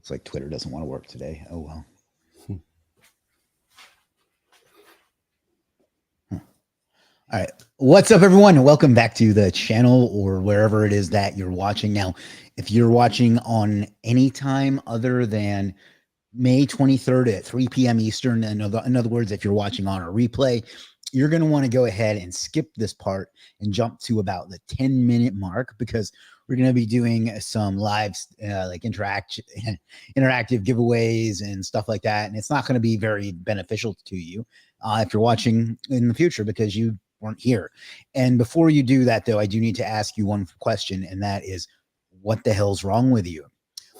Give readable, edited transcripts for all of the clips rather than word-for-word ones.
Looks like Twitter doesn't want to work today. Oh, well. All right. What's up, everyone? Welcome back to the channel or wherever it is that you're watching. Now, if you're watching on any time other than May 23rd at 3 p.m. Eastern, in other words, if you're watching on a replay, you're going to want to go ahead and skip this part and jump to about the 10-minute mark, because we're going to be doing some live like interactive giveaways and stuff like that. And it's not going to be very beneficial to you if you're watching in the future, because you weren't here. And before you do that, though, I do need to ask you one question, and that is, what the hell's wrong with you?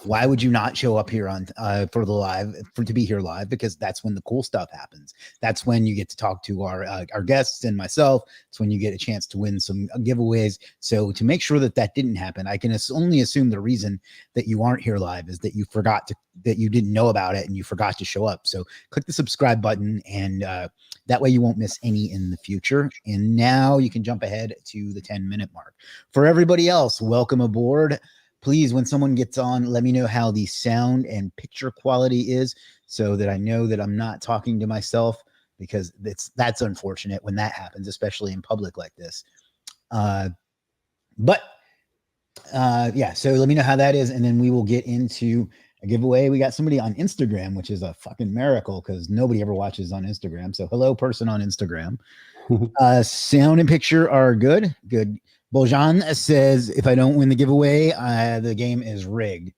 Why would you not show up here on for the live, to be here live? Because that's when the cool stuff happens. That's when you get to talk to our guests and myself. It's when you get a chance to win some giveaways. So to make sure that that didn't happen, I can only assume the reason that you aren't here live is that you forgot to, that you didn't know about it and you forgot to show up. So click the subscribe button, and that way you won't miss any in the future. And now you can jump ahead to the 10-minute mark. For everybody else, welcome aboard. Please, when someone gets on, let me know how the sound and picture quality is, so that I know that I'm not talking to myself, because that's unfortunate when that happens, especially in public like this. Yeah, so let me know how that is, and then we will get into a giveaway. We got somebody on Instagram, which is a fucking miracle, because nobody ever watches on Instagram. So hello, person on Instagram. Sound and picture are good. Good. Bojan says, if I don't win the giveaway, the game is rigged.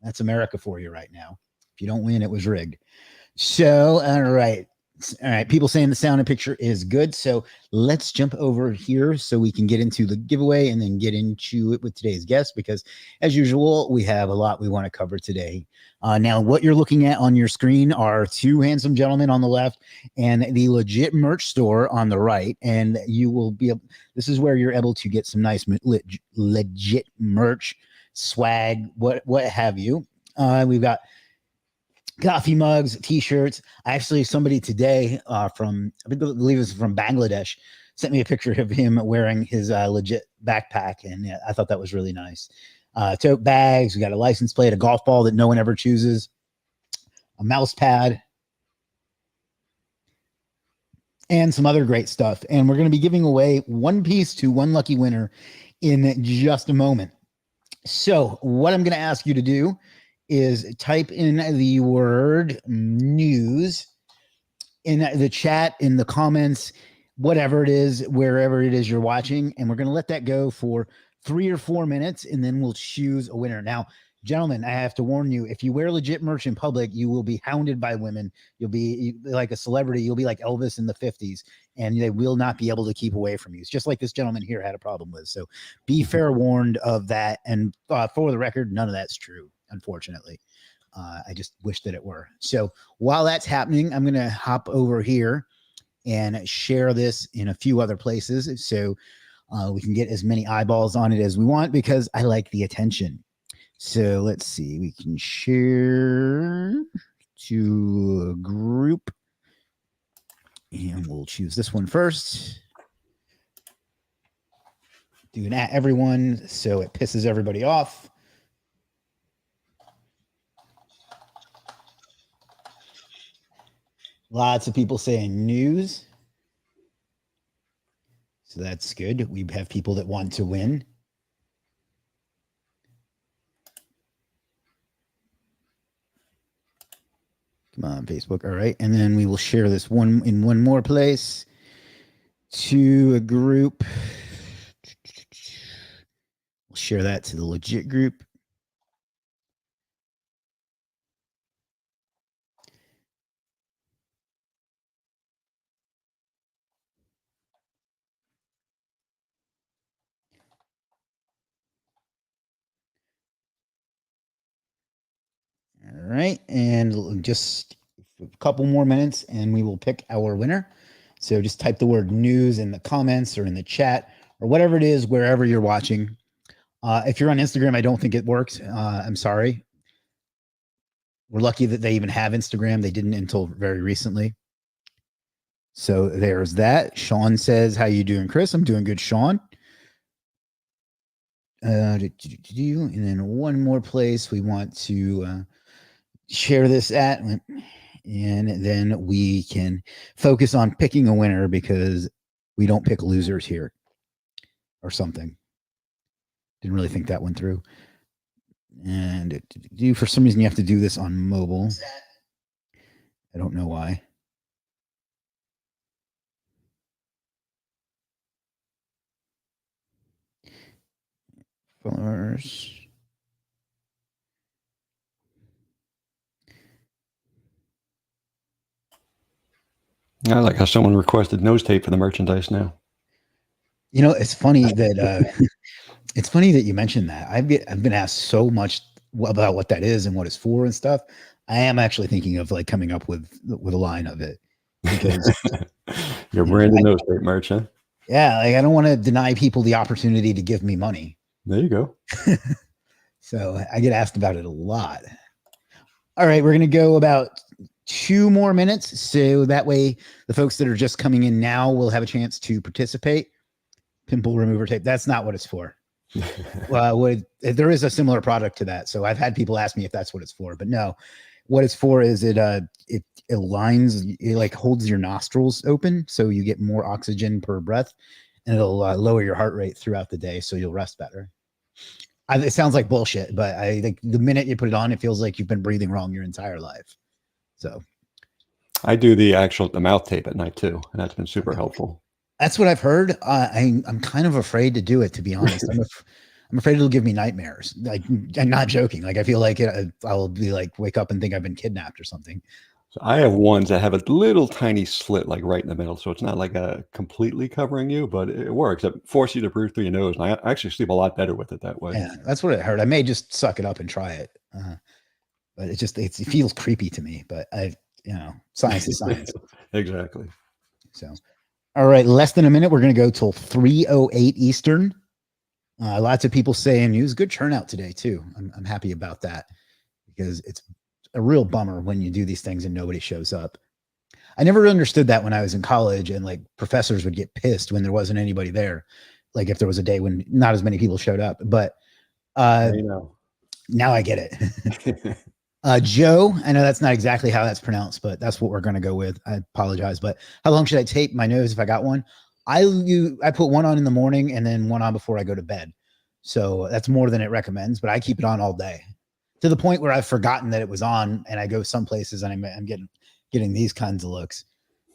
That's America for you right now. If you don't win, it was rigged. So, all right. People saying the sound and picture is good. So let's jump over here so we can get into the giveaway and then get into it with today's guest, because as usual, we have a lot we want to cover today. Now, what you're looking at on your screen are two handsome gentlemen on the left and the legit merch store on the right. And you will be able, this is where you're able to get some nice legit merch, swag, what have you. We've got coffee mugs, t-shirts. Actually, somebody today from, I believe it's from Bangladesh, sent me a picture of him wearing his legit backpack, and yeah, I thought that was really nice. Tote bags. We got a license plate, a golf ball that no one ever chooses, a mouse pad, and some other great stuff. And we're going to be giving away one piece to one lucky winner in just a moment. So what I'm going to ask you to do is type in the word news in the chat, in the comments, whatever it is, wherever it is you're watching. And we're going to let that go for 3 or 4 minutes, and then we'll choose a winner. Now, gentlemen, I have to warn you, if you wear legit merch in public, you will be hounded by women. You'll be like a celebrity. You'll be like Elvis in the 50s, and they will not be able to keep away from you. It's just like this gentleman here had a problem with. So be fair warned of that. And for the record, none of that's true, unfortunately. I just wish that it were. So while that's happening, I'm going to hop over here and share this in a few other places, so we can get as many eyeballs on it as we want, because I like the attention. So let's see, we can share to a group, and we'll choose this one first. Do an at everyone so it pisses everybody off. Lots of people saying news. So that's good. We have people that want to win. Come on, Facebook. All right. And then we will share this one in one more place to a group. We'll share that to the legit group. All right. And just a couple more minutes and we will pick our winner. So just type the word news in the comments or in the chat or whatever it is, wherever you're watching. If you're on Instagram, I don't think it works. I'm sorry. We're lucky that they even have Instagram. They didn't until very recently. So there's that. Sean says, how you doing, Chris? I'm doing good, Sean. And then one more place we want to share this at, and then we can focus on picking a winner because we don't pick losers here or something. Didn't really think that one through. And for some reason, you have to do this on mobile. I don't know why. Followers. I like how someone requested nose tape for the merchandise now. You know, it's funny that it's funny that you mentioned that. I've been asked so much about what that is and what it's for and stuff. I am actually thinking of like coming up with a line of it because your branded nose tape merch, huh? Yeah, like I don't want to deny people the opportunity to give me money. There you go. So I get asked about it a lot. All right, we're going to go about 2 more minutes. So that way the folks that are just coming in now will have a chance to participate. Pimple remover tape. That's not what it's for. There is a similar product to that. So I've had people ask me if that's what it's for, but no, what it's for is it aligns, it like holds your nostrils open. So you get more oxygen per breath and it'll lower your heart rate throughout the day. So you'll rest better. It sounds like bullshit, but I think the minute you put it on, it feels like you've been breathing wrong your entire life. So I do the mouth tape at night too. And that's been super helpful. That's what I've heard. I'm kind of afraid to do it, to be honest. I'm afraid it'll give me nightmares. Like, I'm not joking. Like, I feel like I'll be like, wake up and think I've been kidnapped or something. So I have ones that have a little tiny slit, like right in the middle. So it's not like completely covering you, but it works. It forces you to breathe through your nose. And I actually sleep a lot better with it that way. Yeah, that's what I heard. I may just suck it up and try it. But it feels creepy to me, but science is science. Exactly. So, all right, less than a minute. We're going to go till 3:08 Eastern. Lots of people saying it was a good turnout today too. I'm happy about that because it's a real bummer when you do these things and nobody shows up. I never understood that when I was in college and like professors would get pissed when there wasn't anybody there. Like if there was a day when not as many people showed up, but now I get it. Joe, I know that's not exactly how that's pronounced, but that's what we're going to go with. I apologize, but how long should I tape my nose if I got one? I put one on in the morning and then one on before I go to bed. So that's more than it recommends, but I keep it on all day to the point where I've forgotten that it was on and I go some places and I'm getting these kinds of looks.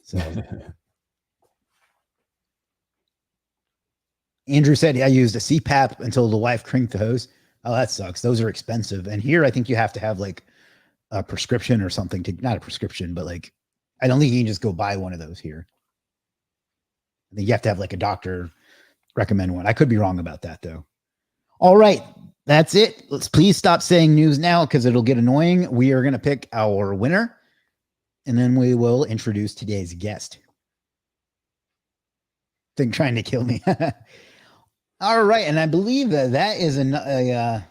So Andrew said I used a CPAP until the wife cranked the hose. Oh, that sucks. Those are expensive. And here I think you have to have like a prescription or something not a prescription, but like, I don't think you can just go buy one of those here. I think you have to have like a doctor recommend one. I could be wrong about that though. All right. That's it. Let's please stop saying news now because it'll get annoying. We are going to pick our winner and then we will introduce today's guest. Thing trying to kill me. All right. And I believe that is a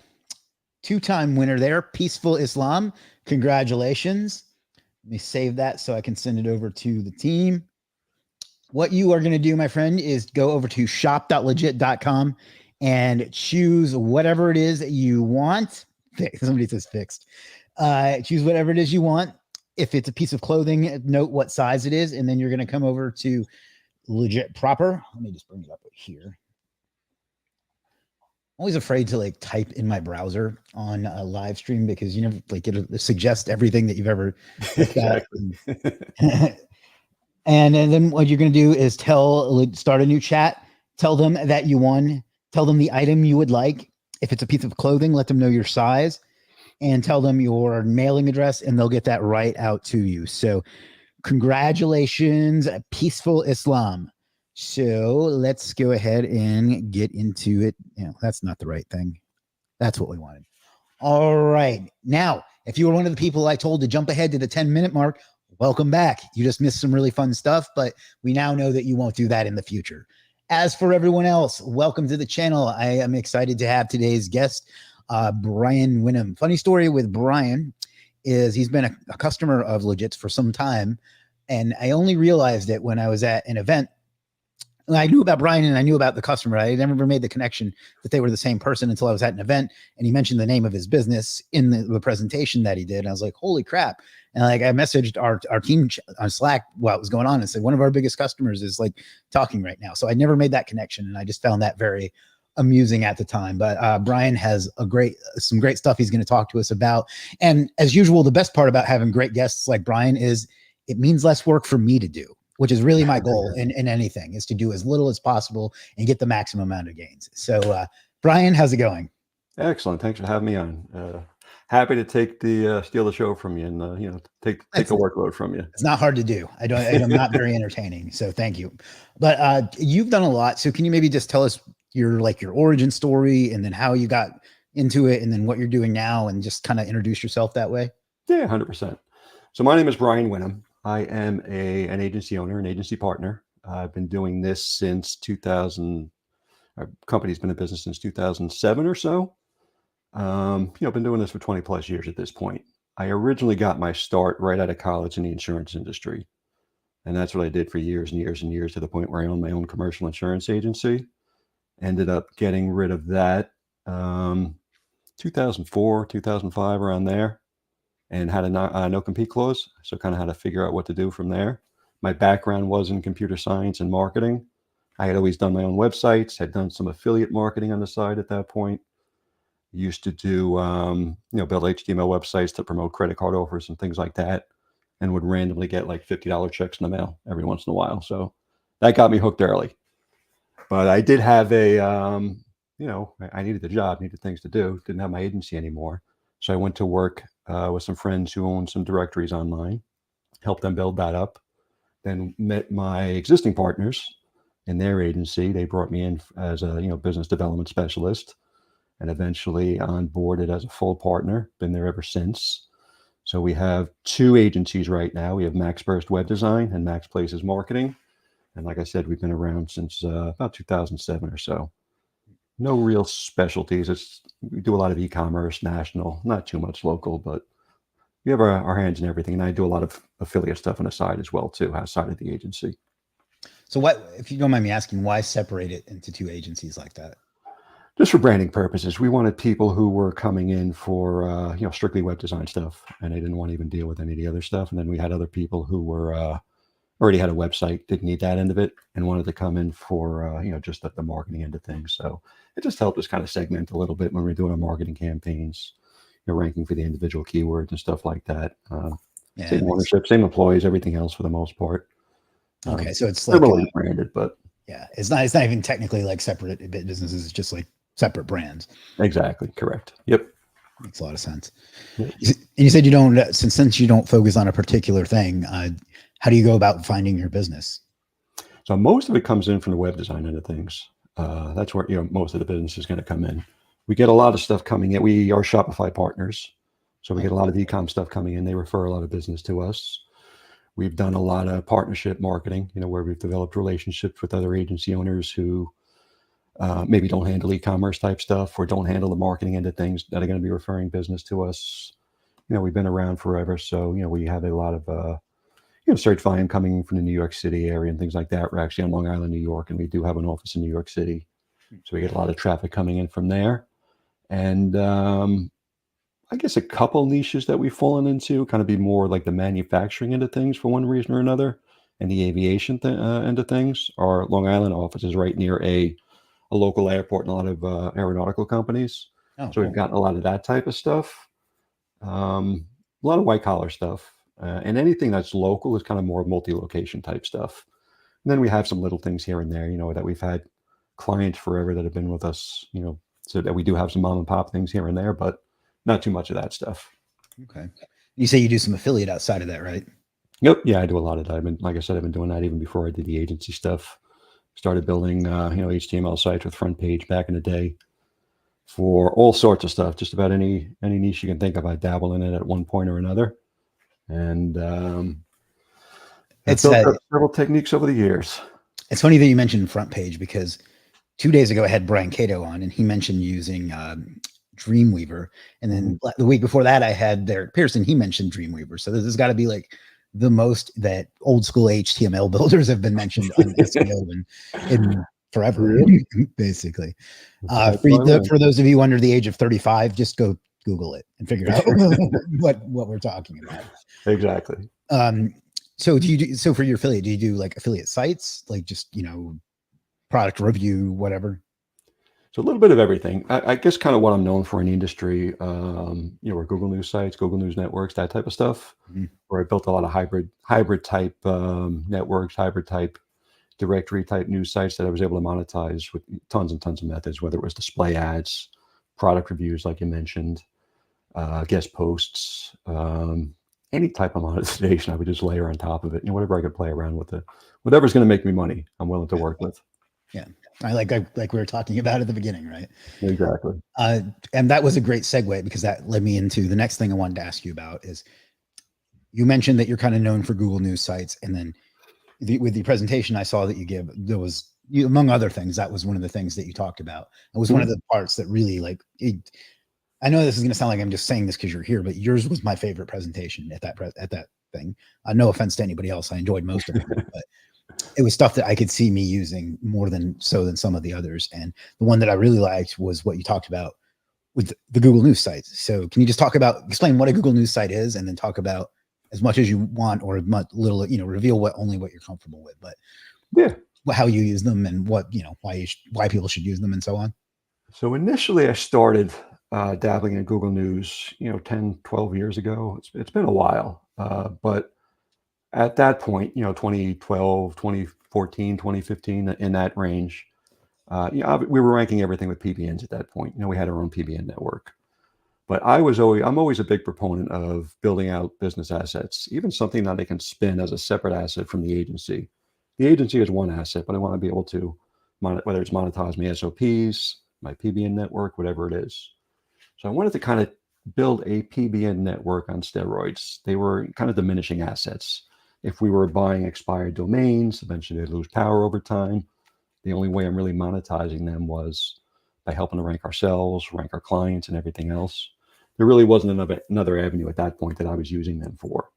2-time winner there. Peaceful Islam. Congratulations. Let me save that so I can send it over to the team. What you are going to do, my friend, is go over to shop.legit.com and choose whatever it is that you want. Somebody says fixed. Choose whatever it is you want. If it's a piece of clothing, note what size it is, and then you're going to come over to Legit Proper. Let me just bring it up here. Always afraid to like type in my browser on a live stream because you never like it'll suggest everything that you've ever exactly. And then what you're going to do is start a new chat, tell them that you won, tell them the item you would like. If it's a piece of clothing, let them know your size and tell them your mailing address and they'll get that right out to you. So congratulations, Peaceful Islam. So let's go ahead and get into it. That's not the right thing. That's what we wanted. All right. Now, if you were one of the people I told to jump ahead to the 10-minute mark, welcome back. You just missed some really fun stuff, but we now know that you won't do that in the future. As for everyone else, welcome to the channel. I am excited to have today's guest, Brian Winum. Funny story with Brian is he's been a customer of Legit's for some time, and I only realized it when I was at an event I knew about Brian and I knew about the customer. I never made the connection that they were the same person until I was at an event and he mentioned the name of his business in the presentation that he did. And I was like, holy crap. And like, I messaged our team on Slack what was going on and said, one of our biggest customers is like talking right now. So I never made that connection. And I just found that very amusing at the time. But Brian has some great stuff he's going to talk to us about. And as usual, the best part about having great guests like Brian is it means less work for me to do, which is really my goal in anything, is to do as little as possible and get the maximum amount of gains. So Brian, how's it going? Excellent. Thanks for having me on. Happy to take the steal the show from you and take the workload from you. It's not hard to do. I'm not very entertaining, so thank you. But you've done a lot. So can you maybe just tell us your origin story and then how you got into it and then what you're doing now and just kind of introduce yourself that way? Yeah, 100%. So my name is Brian Winum. I am an agency owner, an agency partner. I've been doing this since 2000. Our company's been in business since 2007 or so. Been doing this for 20 plus years at this point. I originally got my start right out of college in the insurance industry. And that's what I did for years and years and years to the point where I owned my own commercial insurance agency. Ended up getting rid of that 2004, 2005, around there, and had a no-compete clause. So kind of had to figure out what to do from there. My background was in computer science and marketing. I had always done my own websites, had done some affiliate marketing on the side at that point. Used to do, build HTML websites to promote credit card offers and things like that, and would randomly get like $50 checks in the mail every once in a while. So that got me hooked early. But I did have I needed a job, needed things to do, didn't have my agency anymore. So I went to work with some friends who owned some directories online, helped them build that up, then met my existing partners in their agency. They brought me in as a business development specialist and eventually onboarded as a full partner. Been there ever since. So we have two agencies right now. We have Maxburst Web Design and MAXPlaces Marketing. And like I said, we've been around since about 2007 or so. No real specialties. We do a lot of e-commerce, national, not too much local, but we have our hands in everything. And I do a lot of affiliate stuff on the side as well, too, outside of the agency. So what, if you don't mind me asking, why separate it into two agencies like that? Just for branding purposes. We wanted people who were coming in for, strictly web design stuff, and they didn't want to even deal with any of the other stuff. And then we had other people who were already had a website, didn't need that end of it, and wanted to come in for, just the marketing end of things. So it just helped us kind of segment a little bit when we're doing our marketing campaigns, ranking for the individual keywords and stuff like that. Same ownership, same employees, everything else for the most part. Okay, so it's like branded, but yeah, it's not even technically like separate businesses. It's just like separate brands. Exactly, correct. Yep, makes a lot of sense. Yep. And you said you don't, since you don't focus on a particular thing. How do you go about finding your business? So most of it comes in from the web design end of things. That's where most of the business is going to come in. We get a lot of stuff coming in. We are Shopify partners, so we get a lot of e-com stuff coming in. They refer a lot of business to us. We've done a lot of partnership marketing, where we've developed relationships with other agency owners who maybe don't handle e-commerce type stuff or don't handle the marketing end of things that are going to be referring business to us. We've been around forever, so we have a lot of search volume coming from the New York City area and things like that. We're actually on Long Island, New York, and we do have an office in New York City, so we get a lot of traffic coming in from there. And I guess a couple niches that we've fallen into kind of be more like the manufacturing end of things for one reason or another, and the aviation end of things. Our Long Island office is right near a local airport and a lot of aeronautical companies. So cool. We've gotten a lot of that type of stuff. A lot of white collar stuff. And anything that's local is kind of more multi-location type stuff. And then we have some little things here and there, that we've had clients forever that have been with us, so that we do have some mom and pop things here and there, but not too much of that stuff. Okay. You say you do some affiliate outside of that, right? Yep. Yeah, I do a lot of that. Like I said, I've been doing that even before I did the agency stuff. Started building, HTML sites with front page back in the day for all sorts of stuff. Just about any niche you can think of, I dabble in it at one point or another. And it's several techniques over the years. It's funny that you mentioned front page because 2 days ago I had Brian Cato on and he mentioned using Dreamweaver. And then the week before that I had Derek Pearson. He mentioned Dreamweaver. So this has got to be like the most that old school HTML builders have been mentioned on SEO in forever, Really? basically. That's why I learned. For those of you under the age of 35, just go Google it and figure out what we're talking about. Exactly. So so for your affiliate, do you do like affiliate sites, like just, product review, whatever? So a little bit of everything. I guess kind of what I'm known for in the industry, were Google News sites, Google News networks, that type of stuff, where I built a lot of hybrid type networks, hybrid type directory type news sites that I was able to monetize with tons and tons of methods, whether it was display ads, product reviews, like you mentioned, guest posts, any type of monetization I would just layer on top of it. Whatever I could play around with it, whatever's going to make me money, I'm willing to work with. Yeah. I like we were talking about at the beginning, right? Exactly. And that was a great segue, because that led me into the next thing I wanted to ask you about. Is you mentioned that you're kind of known for Google News sites, and then with the presentation I saw that you give, there was, among other things, that was one of the things that you talked about. It was one of the parts that really, like, I know this is going to sound like I'm just saying this because you're here, but yours was my favorite presentation at that thing. No offense to anybody else, I enjoyed most of them, but it was stuff that I could see me using more than some of the others. And the one that I really liked was what you talked about with the Google News sites. So can you just explain what a Google News site is, and then talk about as much as you want, or little, reveal only what you're comfortable with, but yeah, how you use them, and what, why people should use them, and so on. So initially I started dabbling in Google News, 10, 12 years ago. It's been a while, but at that point, 2012, 2014, 2015, in that range, we were ranking everything with PBNs at that point. We had our own PBN network. But I'm always a big proponent of building out business assets, even something that I can spin as a separate asset from the agency. The agency is one asset, but I want to be able to, whether it's monetize my SOPs, my PBN network, whatever it is. So I wanted to kind of build a PBN network on steroids. They were kind of diminishing assets. If we were buying expired domains, eventually they'd lose power over time. The only way I'm really monetizing them was by helping to rank ourselves, rank our clients, and everything else. There really wasn't another avenue at that point that I was using them for.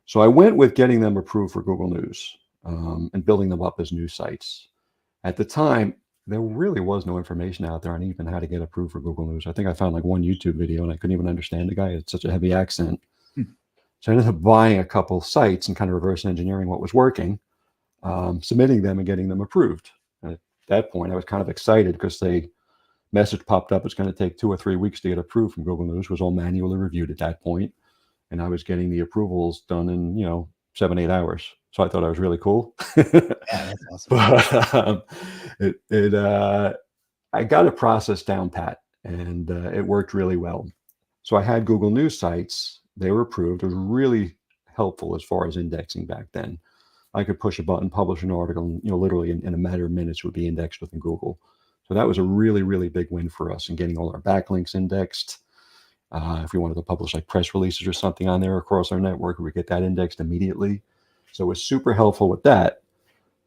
So I went with getting them approved for Google News, and building them up as news sites. At the time, there really was no information out there on even how to get approved for Google News. I think I found like one YouTube video, and I couldn't even understand the guy. He had such a heavy accent. So I ended up buying a couple sites and kind of reverse engineering what was working, submitting them and getting them approved. And at that point, I was kind of excited because the message popped up. It's going to take 2 or 3 weeks to get approved from Google News. It was all manually reviewed at that point, and I was getting the approvals done in 7, 8 hours. So I thought I was really cool. Yeah, that's awesome. But I got a process down pat, and it worked really well. So I had Google News sites. They were approved. It was really helpful as far as indexing back then. I could push a button, publish an article, and literally in a matter of minutes would be indexed within Google. So that was a really, really big win for us in getting all our backlinks indexed. If we wanted to publish like press releases or something on there across our network, we get that indexed immediately. So it was super helpful with that.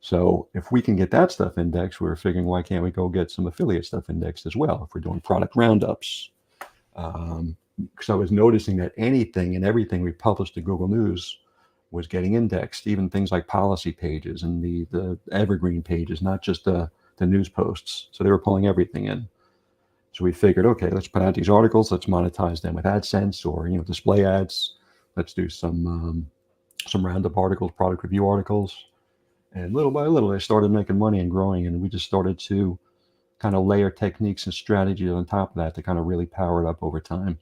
So if we can get that stuff indexed, we were figuring, why can't we go get some affiliate stuff indexed as well if we're doing product roundups? Because I was noticing that anything and everything we published to Google News was getting indexed, even things like policy pages and the evergreen pages, not just the news posts. So they were pulling everything in. So we figured, okay, let's put out these articles. Let's monetize them with AdSense or display ads. Let's do some roundup articles, product review articles. And little by little, they started making money and growing. And we just started to kind of layer techniques and strategies on top of that to kind of really power it up over time.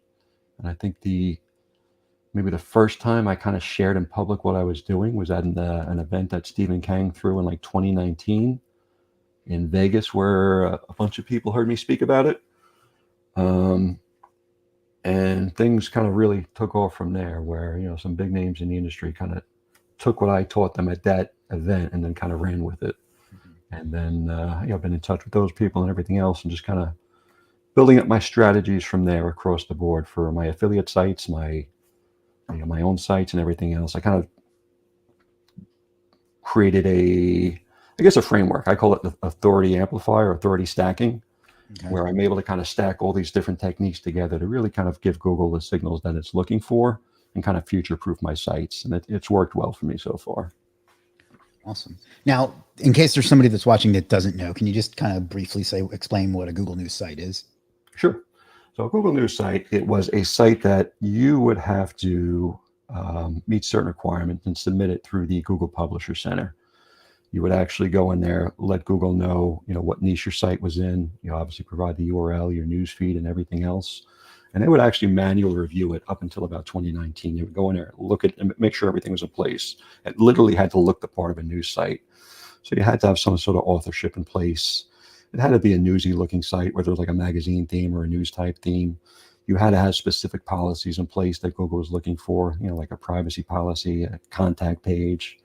And I think maybe the first time I kind of shared in public what I was doing was at an event that Stephen Kang threw in like 2019 in Vegas, where a bunch of people heard me speak about it. And things kind of really took off from there, where, some big names in the industry kind of took what I taught them at that event and then kind of ran with it. And then, I've been in touch with those people and everything else, and just kind of building up my strategies from there across the board for my affiliate sites, my own sites and everything else. I kind of created a framework. I call it the authority amplifier, authority stacking, where I'm able to kind of stack all these different techniques together to really kind of give Google the signals that it's looking for and kind of future-proof my sites. And it's worked well for me so far. Awesome. Now, in case there's somebody that's watching that doesn't know, can you just kind of briefly explain what a Google News site is? Sure. So a Google News site, it was a site that you would have to meet certain requirements and submit it through the Google Publisher Center. You would actually go in there, let Google know, what niche your site was in. Obviously provide the URL, your news feed, and everything else. And they would actually manually review it up until about 2019. They would go in there, look at, and make sure everything was in place. It literally had to look the part of a news site. So you had to have some sort of authorship in place. It had to be a newsy looking site, whether it was like a magazine theme or a news type theme. You had to have specific policies in place that Google was looking for, like a privacy policy, a contact page,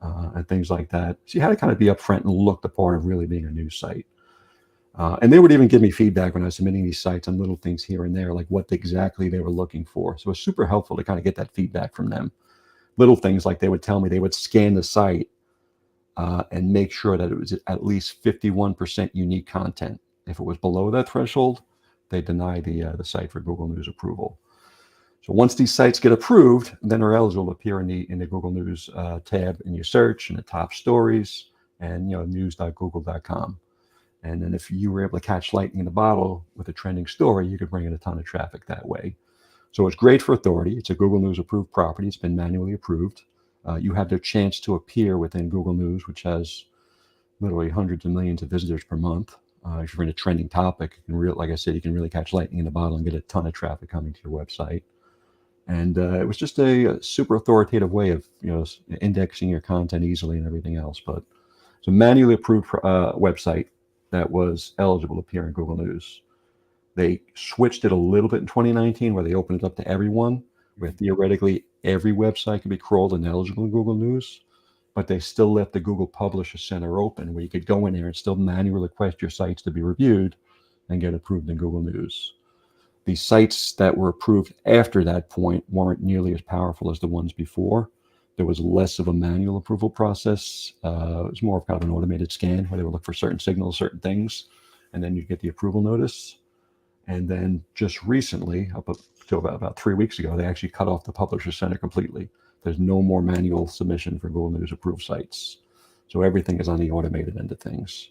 and things like that. So you had to kind of be upfront and look the part of really being a news site. And they would even give me feedback when I was submitting these sites on little things here and there, like what exactly they were looking for. So it was super helpful to kind of get that feedback from them. Little things like they would tell me they would scan the site and make sure that it was at least 51% unique content. If it was below that threshold, they deny the site for Google News approval. So once these sites get approved, then they're eligible to appear in the Google News tab in your search, in the top stories, and news.google.com. And then if you were able to catch lightning in the bottle with a trending story, you could bring in a ton of traffic that way. So it's great for authority. It's a Google News approved property. It's been manually approved. You have the chance to appear within Google News, which has literally hundreds of millions of visitors per month. If you're in a trending topic, like I said, you can really catch lightning in the bottle and get a ton of traffic coming to your website. And it was just a super authoritative way of indexing your content easily and everything else. But it's a manually approved website that was eligible to appear in Google News. They switched it a little bit in 2019 where they opened it up to everyone, where theoretically every website could be crawled and eligible in Google News, but they still left the Google Publisher Center open where you could go in there and still manually request your sites to be reviewed and get approved in Google News. The sites that were approved after that point weren't nearly as powerful as the ones before. There was less of a manual approval process. It was more of kind of an automated scan where they would look for certain signals, certain things, and then you get the approval notice. And then just recently, up to about 3 weeks ago, they actually cut off the Publisher Center completely. There's no more manual submission for Google News approved sites. So everything is on the automated end of things.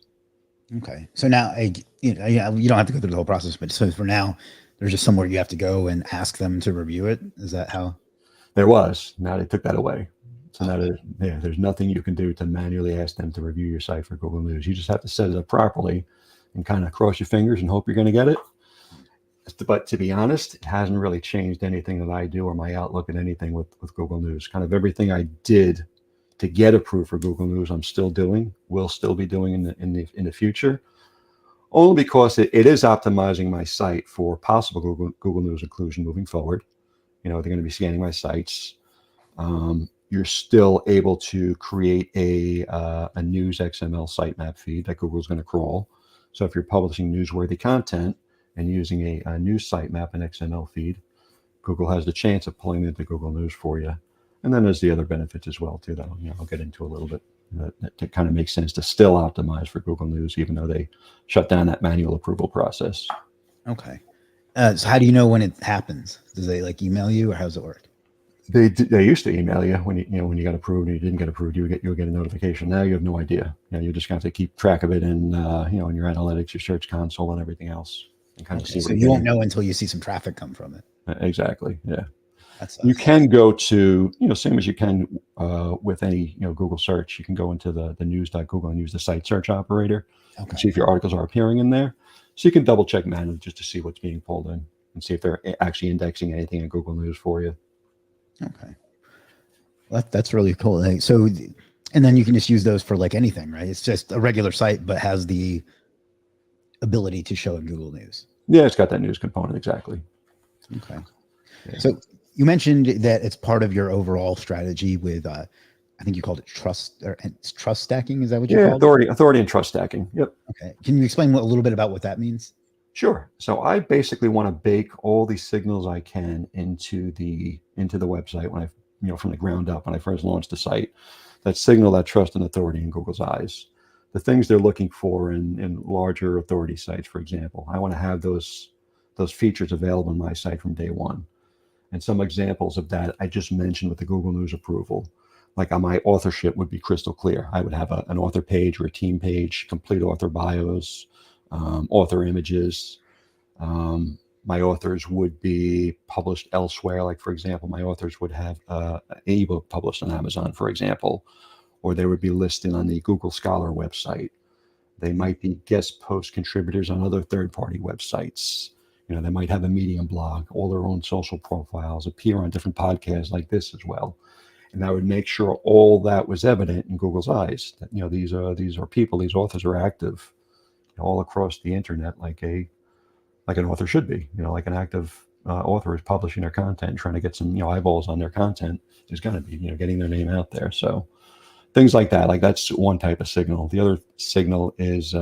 Okay. So now, you don't have to go through the whole process, but so for now, there's just somewhere you have to go and ask them to review it. Is that how? There was. Now they took that away. So now there's nothing you can do to manually ask them to review your site for Google News. You just have to set it up properly and kind of cross your fingers and hope you're going to get it. But to be honest, it hasn't really changed anything that I do or my outlook at anything with Google News. Kind of everything I did to get approved for Google News, I'm still doing, will still be doing in the future, only because it is optimizing my site for possible Google News inclusion moving forward. They're going to be scanning my sites. You're still able to create a news XML sitemap feed that Google's going to crawl. So if you're publishing newsworthy content and using a news sitemap and XML feed, Google has the chance of pulling into Google News for you. And then there's the other benefits as well too that I'll get into a little bit. That kind of makes sense to still optimize for Google News, even though they shut down that manual approval process. Okay. So how do you know when it happens? Does they email you, or how does it work? They used to email you when you got approved and you didn't get approved, you'll get a notification. Now you have no idea. You're just going to have to keep track of it in in your analytics, your search console, and everything else, and kind of see. So you won't know until you see some traffic come from it. Exactly. Yeah. You can go to same as you can with any Google search. You can go into the news.google and use the site search operator and see if your articles are appearing in there. So you can double check manually just to see what's being pulled in and see if they're actually indexing anything in Google News for you. Okay. Well, that's really cool. So, and then you can just use those for anything, right? It's just a regular site, but has the ability to show in Google News. Yeah, it's got that news component. Exactly. Okay. Yeah. So you mentioned that it's part of your overall strategy with, I think you called it trust stacking. Is that what you called it? Authority and trust stacking. Yep. Okay. Can you explain a little bit about what that means? Sure. So I basically want to bake all these signals I can into the website when I, from the ground up, when I first launched the site, that signal that trust and authority in Google's eyes, the things they're looking for in larger authority sites, for example. I want to have those features available on my site from day one. And some examples of that I just mentioned with the Google News approval. Like on my authorship would be crystal clear. I would have an author page or a team page, complete author bios, author images. My authors would be published elsewhere. Like, for example, my authors would have an ebook published on Amazon, for example, or they would be listed on the Google Scholar website. They might be guest post contributors on other third-party websites. They might have a Medium blog, all their own social profiles, appear on different podcasts like this as well. And I would make sure all that was evident in Google's eyes. That these are people, these authors are active all across the internet, like an author should be. Like an active author is publishing their content, trying to get some eyeballs on their content is going to be getting their name out there. So things like that. Like that's one type of signal. The other signal is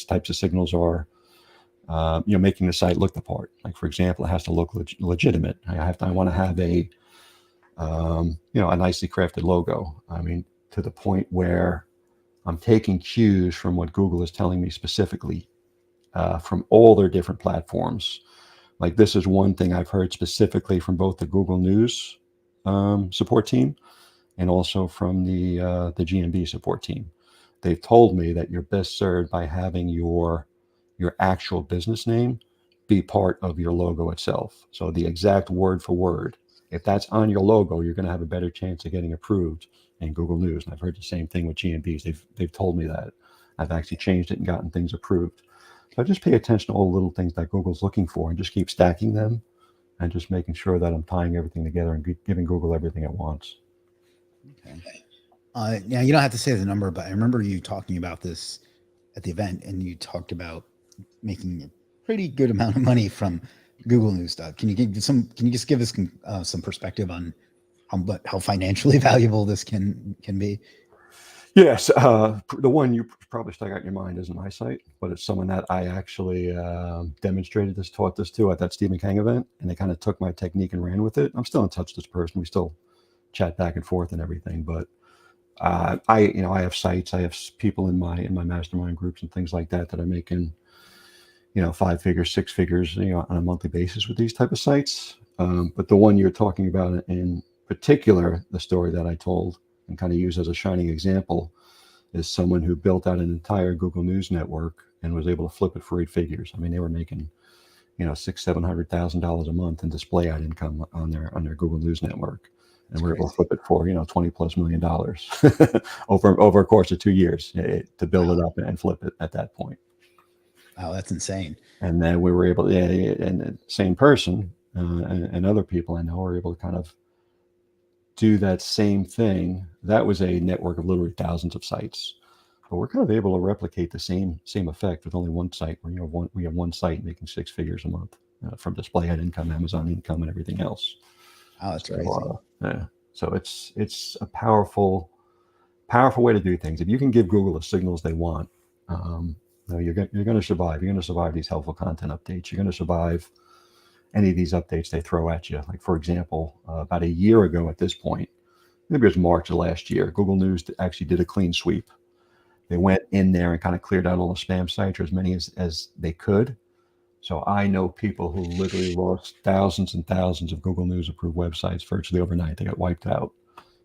types of signals are making the site look the part. Like, for example, it has to look legitimate. I want to have a nicely crafted logo. I mean, to the point where I'm taking cues from what Google is telling me specifically from all their different platforms. Like, this is one thing I've heard specifically from both the Google News support team and also from the GMB support team. They've told me that you're best served by having your actual business name be part of your logo itself. So the exact word for word. If that's on your logo, you're going to have a better chance of getting approved in Google News. And I've heard the same thing with GMBs. They've told me that. I've actually changed it and gotten things approved. So I just pay attention to all the little things that Google's looking for and just keep stacking them and just making sure that I'm tying everything together and giving Google everything it wants. Okay. Now, you don't have to say the number, but I remember you talking about this at the event, and you talked about making a pretty good amount of money from Google News stuff. Can you just give us some perspective on how financially valuable this can be? Yes, the one you probably stuck out in your mind isn't my site, but it's someone that I actually taught this to at that Stephen King event, and they kind of took my technique and ran with it. I'm still in touch with this person. We still chat back and forth and everything, but I have sites, I have people in my mastermind groups and things like that are making 5 figures, 6 figures, on a monthly basis with these type of sites. But the one you're talking about in particular, the story that I told and kind of use as a shining example, is someone who built out an entire Google News network and was able to flip it for 8 figures. I mean, they were making, $600,000-$700,000 a month in display ad income on their Google News network. And we're able to flip it for, $20+ million over a course of 2 years to build it up and flip it at that point. Wow, that's insane. And then we were able to, and the same person and other people I know were able to kind of do that same thing. That was a network of literally thousands of sites, but we're kind of able to replicate the same effect with only one site. Where we have one site making 6 figures a month from display ad income, Amazon income, and everything else. Oh, that's crazy. Yeah. So it's a powerful way to do things. If you can give Google the signals they want, you're going to survive. You're going to survive these helpful content updates. You're going to survive any of these updates they throw at you. Like, for example, about a year ago at this point, maybe it was March of last year, Google News actually did a clean sweep. They went in there and kind of cleared out all the spam sites, or as many as they could. So I know people who literally lost thousands and thousands of Google News approved websites virtually overnight. They got wiped out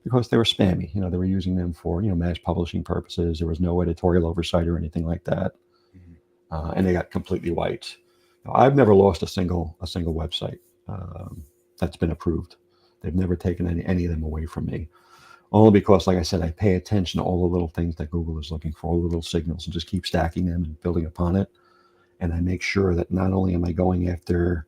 because they were spammy. They were using them for, mass publishing purposes. There was no editorial oversight or anything like that. And they got completely wiped. Now, I've never lost a single website that's been approved. They've never taken any of them away from me. Only because, like I said, I pay attention to all the little things that Google is looking for, all the little signals, and just keep stacking them and building upon it. And I make sure that not only am I going after,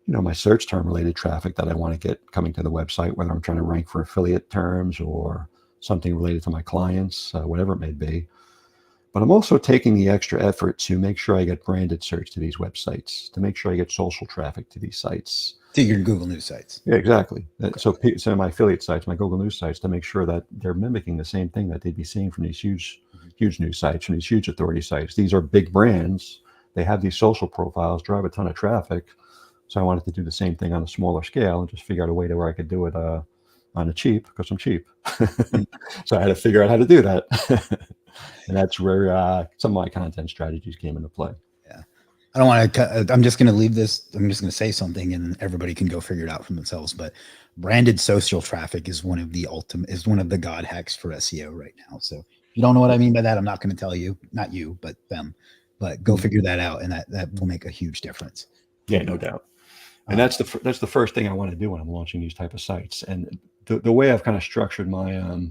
my search term related traffic that I want to get coming to the website, whether I'm trying to rank for affiliate terms or something related to my clients, whatever it may be. But I'm also taking the extra effort to make sure I get branded search to these websites, to make sure I get social traffic to these sites. To your Google News sites. Yeah, exactly. So my affiliate sites, my Google News sites, to make sure that they're mimicking the same thing that they'd be seeing from these huge news sites, from these huge authority sites. These are big brands. They have these social profiles, drive a ton of traffic. So I wanted to do the same thing on a smaller scale and just figure out a way to where I could do it on a cheap, because I'm cheap. So I had to figure out how to do that. And that's where some of my content strategies came into play. Yeah. I don't want to, I'm just going to leave this. I'm just going to say something and everybody can go figure it out for themselves. But branded social traffic is one of the God hacks for SEO right now. So if you don't know what I mean by that, I'm not going to tell you, not you, but them, but go figure that out. And that will make a huge difference. Yeah, no doubt. And that's the first thing I want to do when I'm launching these type of sites. And the way I've kind of structured my,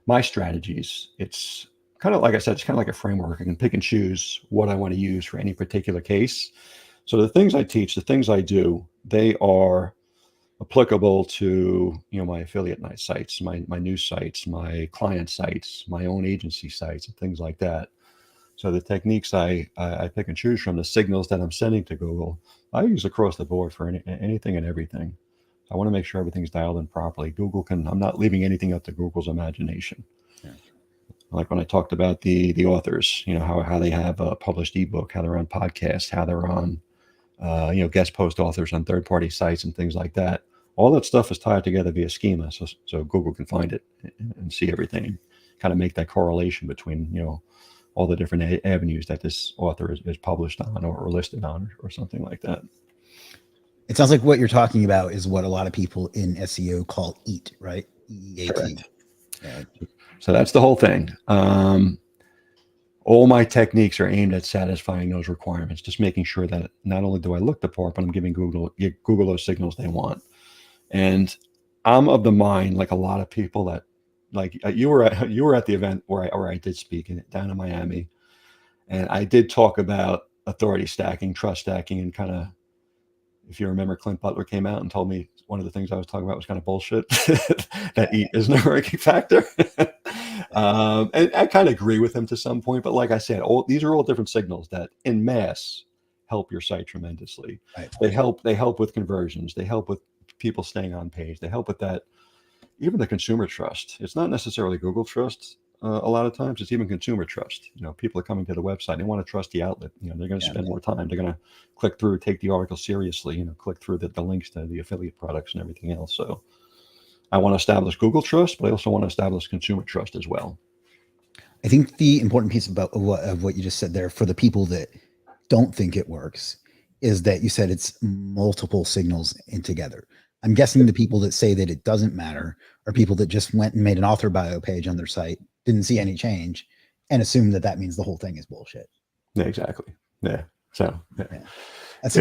my strategies, it's kind of, like I said, it's kind of like a framework. I can pick and choose what I want to use for any particular case. So the things I teach, the things I do, they are applicable to, my affiliate sites, my news sites, my client sites, my own agency sites, and things like that. So the techniques I pick and choose from, the signals that I'm sending to Google, I use across the board for anything and everything. I want to make sure everything's dialed in properly. I'm not leaving anything up to Google's imagination. Yeah. Like when I talked about the authors, how they have a published ebook, how they're on podcasts, how they're on, guest post authors on third-party sites and things like that. All that stuff is tied together via schema, so Google can find it and see everything, and kind of make that correlation between, all the different avenues that this author is published on or listed on or something like that. It sounds like what you're talking about is what a lot of people in SEO call EAT, right? EEAT. Yeah. So that's the whole thing. All my techniques are aimed at satisfying those requirements, just making sure that not only do I look the part, but I'm giving Google those signals they want. And I'm of the mind, like a lot of people, that like you were at the event where I did speak down in Miami, and I did talk about authority stacking, trust stacking, and kind of, if you remember, Clint Butler came out and told me one of the things I was talking about was kind of bullshit, that EAT isn't a ranking factor. And I kind of agree with him to some point, but like I said, these are all different signals that en masse help your site tremendously. Right. They help with conversions. They help with people staying on page. They help with that. Even the consumer trust. It's not necessarily Google trust. A lot of times it's even consumer trust. People are coming to the website. They want to trust the outlet. They're going to spend more time. They're going to click through, take the article seriously, click through the links to the affiliate products and everything else. So I want to establish Google trust, but I also want to establish consumer trust as well. I think the important piece of what you just said there, for the people that don't think it works, is that you said it's multiple signals in together. I'm guessing the people that say that it doesn't matter are people that just went and made an author bio page on their site, didn't see any change, and assume that means the whole thing is bullshit. Yeah, exactly. Yeah. So yeah. That's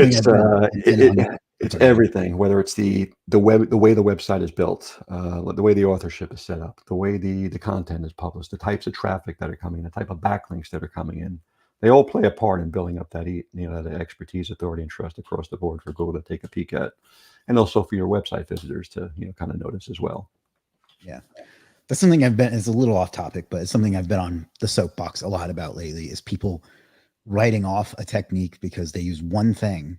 it's everything, whether it's the way the website is built, the way the authorship is set up, the way the content is published, the types of traffic that are coming in, the type of backlinks that are coming in. They all play a part in building up that that expertise, authority, and trust across the board for Google to take a peek at, and also for your website visitors to kind of notice as well. Yeah, that's something it's a little off topic, but it's something I've been on the soapbox a lot about lately. Is people writing off a technique because they use one thing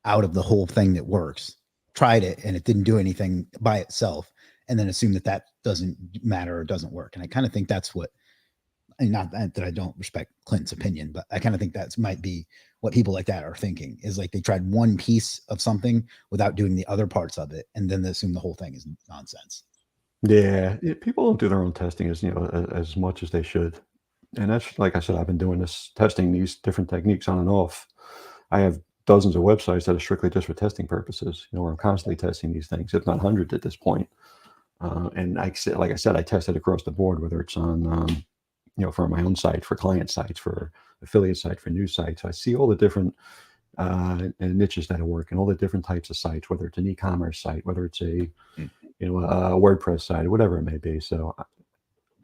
out of the whole thing that works, tried it and it didn't do anything by itself, and then assume that doesn't matter or doesn't work. And I kind of think that's what. And not that I don't respect Clinton's opinion, but I kind of think that might be what people like that are thinking, is like they tried one piece of something without doing the other parts of it, and then they assume the whole thing is nonsense. Yeah, people don't do their own testing as much as they should. And that's, like I said, I've been doing this, testing these different techniques on and off. I have dozens of websites that are strictly just for testing purposes, where I'm constantly testing these things, if not hundreds at this point. And like I said, I tested across the board, whether it's on, for my own site, for client sites, for affiliate site, for news sites. I see all the different niches that are working, all the different types of sites, whether it's an e-commerce site, whether it's a WordPress site, whatever it may be. So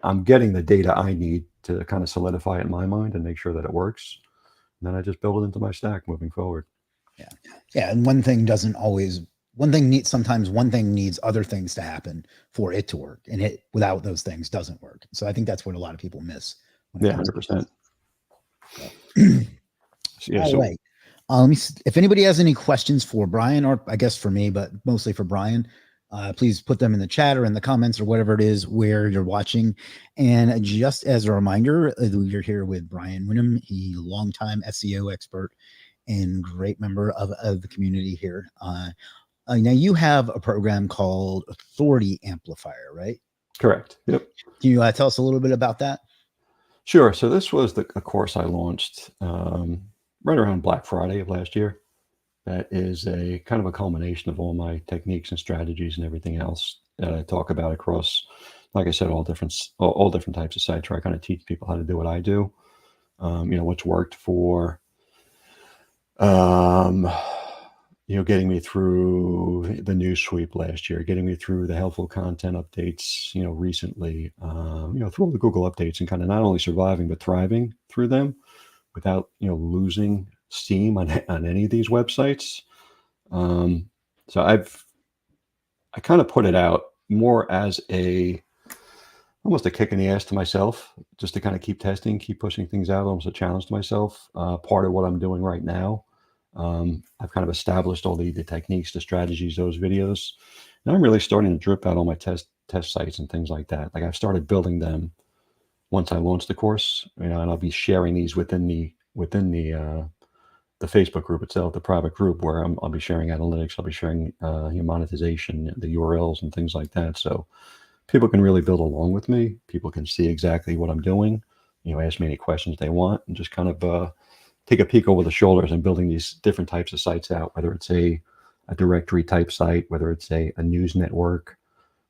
I'm getting the data I need to kind of solidify it in my mind and make sure that it works. And then I just build it into my stack moving forward. Yeah. Yeah. And sometimes one thing needs other things to happen for it to work, and it without those things doesn't work. So I think that's what a lot of people miss. Yeah, 100%. All right. Let me see if anybody has any questions for Brian, or I guess for me, but mostly for Brian. Please put them in the chat or in the comments or whatever it is where you're watching. And just as a reminder, you're here with Brian Winum, a longtime SEO expert and great member of the community here. Now you have a program called Authority Amplifier, right? Correct. Yep. Can you tell us a little bit about that? Sure. So this was a course I launched right around Black Friday of last year. That is a kind of a culmination of all my techniques and strategies and everything else that I talk about across, like I said, all different types of sites where I kind of teach people how to do what I do. What's worked for, um, getting me through the news sweep last year, getting me through the helpful content updates, recently, through all the Google updates, and kind of not only surviving but thriving through them without, losing steam on any of these websites. So I kind of put it out more as almost a kick in the ass to myself, just to kind of keep testing, keep pushing things out, almost a challenge to myself. Part of what I'm doing right now. I've kind of established all the techniques, the strategies, those videos. And I'm really starting to drip out all my test sites and things like that. Like I've started building them once I launch the course, and I'll be sharing these within the Facebook group itself, the private group, where I'll be sharing analytics, I'll be sharing monetization, the URLs and things like that. So people can really build along with me. People can see exactly what I'm doing, ask me any questions they want, and just kind of take a peek over the shoulders and building these different types of sites out, whether it's a directory type site, whether it's a news network,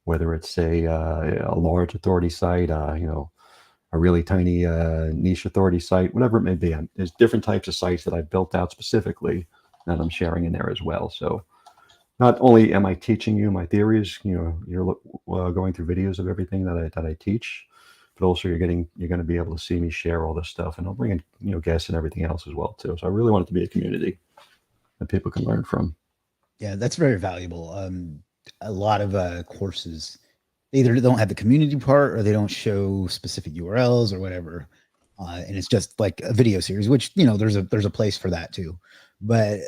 whether it's a large authority site, a really tiny niche authority site, whatever it may be. There's different types of sites that I've built out specifically that I'm sharing in there as well. So not only am I teaching you my theories, you're going through videos of everything that I teach, but also you're going to be able to see me share all this stuff, and I'll bring in guests and everything else as well too. So I really want it to be a community that people can learn from. Yeah, that's very valuable. A lot of courses, they either don't have the community part or they don't show specific URLs or whatever. And it's just like a video series, which, there's a place for that too. But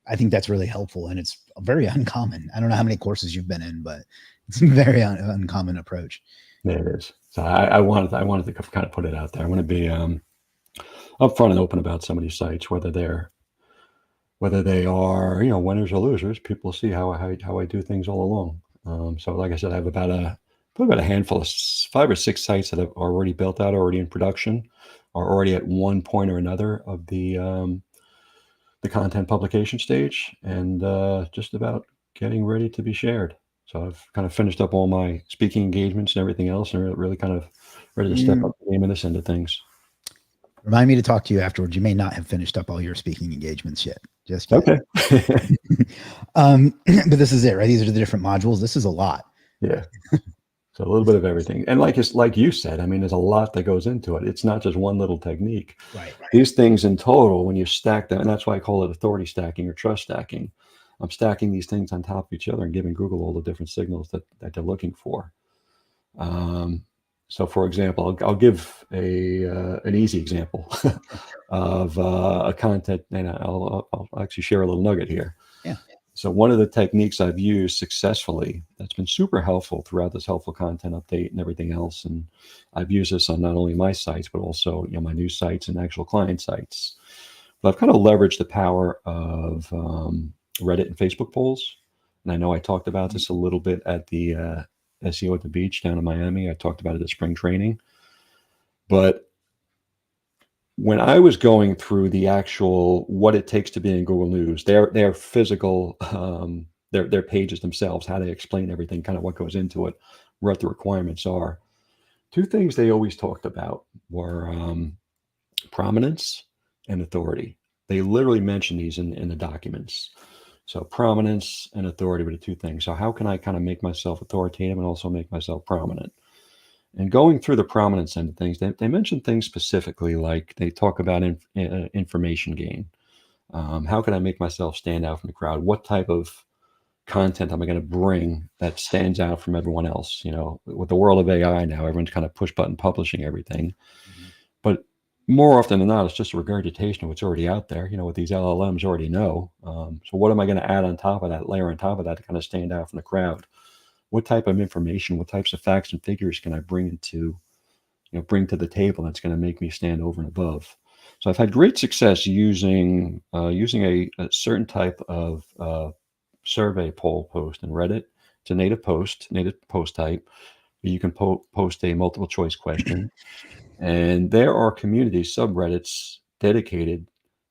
I think that's really helpful, and it's very uncommon. I don't know how many courses you've been in, but it's a very uncommon approach. Yeah, it is. So I wanted to kind of put it out there. I want to be upfront and open about some of these sites, whether they are, winners or losers. People see how I do things all along. So like I said, I have probably about a handful of 5 or 6 sites that have already built out, already in production, are already at one point or another of the content publication stage, and just about getting ready to be shared. So I've kind of finished up all my speaking engagements and everything else, and really kind of ready to step up the game in this end of things. Remind me to talk to you afterwards. You may not have finished up all your speaking engagements yet. Just yet. Okay. But this is it, right? These are the different modules. This is a lot. Yeah. So a little bit of everything. And like you said, I mean, there's a lot that goes into it. It's not just one little technique. Right. These things in total, when you stack them, and that's why I call it authority stacking or trust stacking. I'm stacking these things on top of each other and giving Google all the different signals that they're looking for. So for example, I'll give an easy example of a content, and I'll actually share a little nugget here. Yeah. So one of the techniques I've used successfully that's been super helpful throughout this helpful content update and everything else, and I've used this on not only my sites, but also my news sites and actual client sites. But I've kind of leveraged the power of Reddit and Facebook polls. And I know I talked about this a little bit at the SEO at the beach down in Miami. I talked about it at spring training. But when I was going through the actual what it takes to be in Google News, their physical, their pages themselves, how they explain everything, kind of what goes into it, what the requirements are. 2 things they always talked about were prominence and authority. They literally mention these in the documents. So prominence and authority were the 2 things. So how can I kind of make myself authoritative and also make myself prominent? And going through the prominence end of things, they mention things specifically, like they talk about information gain. How can I make myself stand out from the crowd? What type of content am I going to bring that stands out from everyone else? With the world of AI now, everyone's kind of push button publishing everything. Mm-hmm. But more often than not, it's just a regurgitation of what's already out there, what these LLMs already know. So what am I going to add on top of that, layer on top of that, to kind of stand out from the crowd? What type of information, what types of facts and figures can I bring to the table that's going to make me stand over and above? So I've had great success using a certain type of survey poll post in Reddit. It's a native post type. You can post a multiple choice question. And there are community subreddits dedicated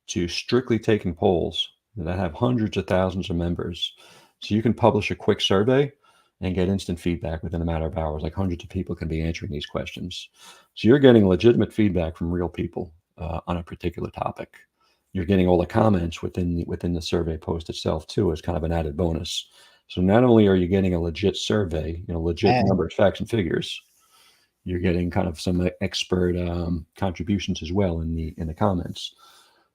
to strictly taking polls that have hundreds of thousands of members. So you can publish a quick survey and get instant feedback within a matter of hours. Like hundreds of people can be answering these questions. So you're getting legitimate feedback from real people on a particular topic. You're getting all the comments within the survey post itself too, as kind of an added bonus. So not only are you getting a legit survey, legit numbers, facts, and figures, you're getting kind of some expert contributions as well in the comments.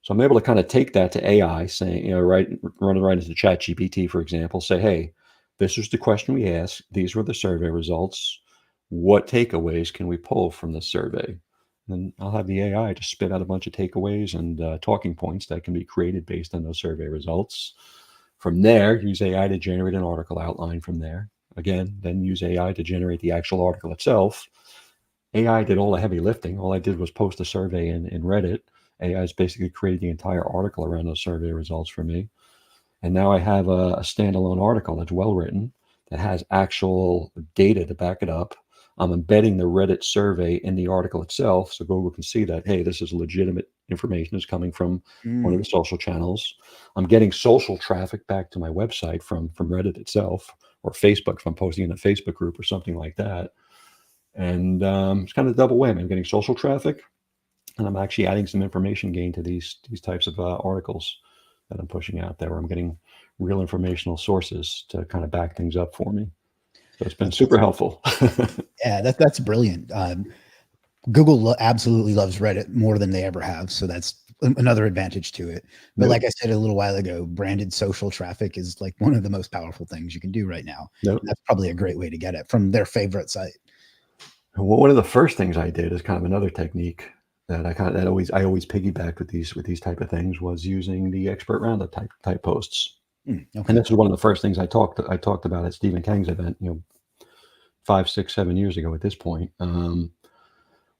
So I'm able to kind of take that to AI, saying, run it right into ChatGPT, for example, say, hey, this was the question we asked. These were the survey results. What takeaways can we pull from this survey? And I'll have the AI to spit out a bunch of takeaways and talking points that can be created based on those survey results. From there, use AI to generate an article outline from there. Again, then use AI to generate the actual article itself. AI did all the heavy lifting. All I did was post a survey in Reddit. AI is basically created the entire article around those survey results for me. And now I have a standalone article that's well written, that has actual data to back it up. I'm embedding the Reddit survey in the article itself, so Google can see that, hey, this is legitimate information is coming from one of the social channels. I'm getting social traffic back to my website from Reddit itself, or Facebook if I'm posting in a Facebook group or something like that. And it's kind of double whammy. I'm getting social traffic, and I'm actually adding some information gain to these types of articles that I'm pushing out there, where I'm getting real informational sources to kind of back things up for me. So it's been super helpful. Yeah, that's brilliant. Google absolutely loves Reddit more than they ever have. So that's another advantage to it. But like I said a little while ago, branded social traffic is like one of the most powerful things you can do right now. That's probably a great way to get it from their favorite site. Well, one of the first things I did is kind of another technique that I always piggybacked with these type of things, was using the expert roundup type posts. Okay. And this is one of the first things I talked about at Stephen Kang's event, 5, 6, 7 years ago at this point,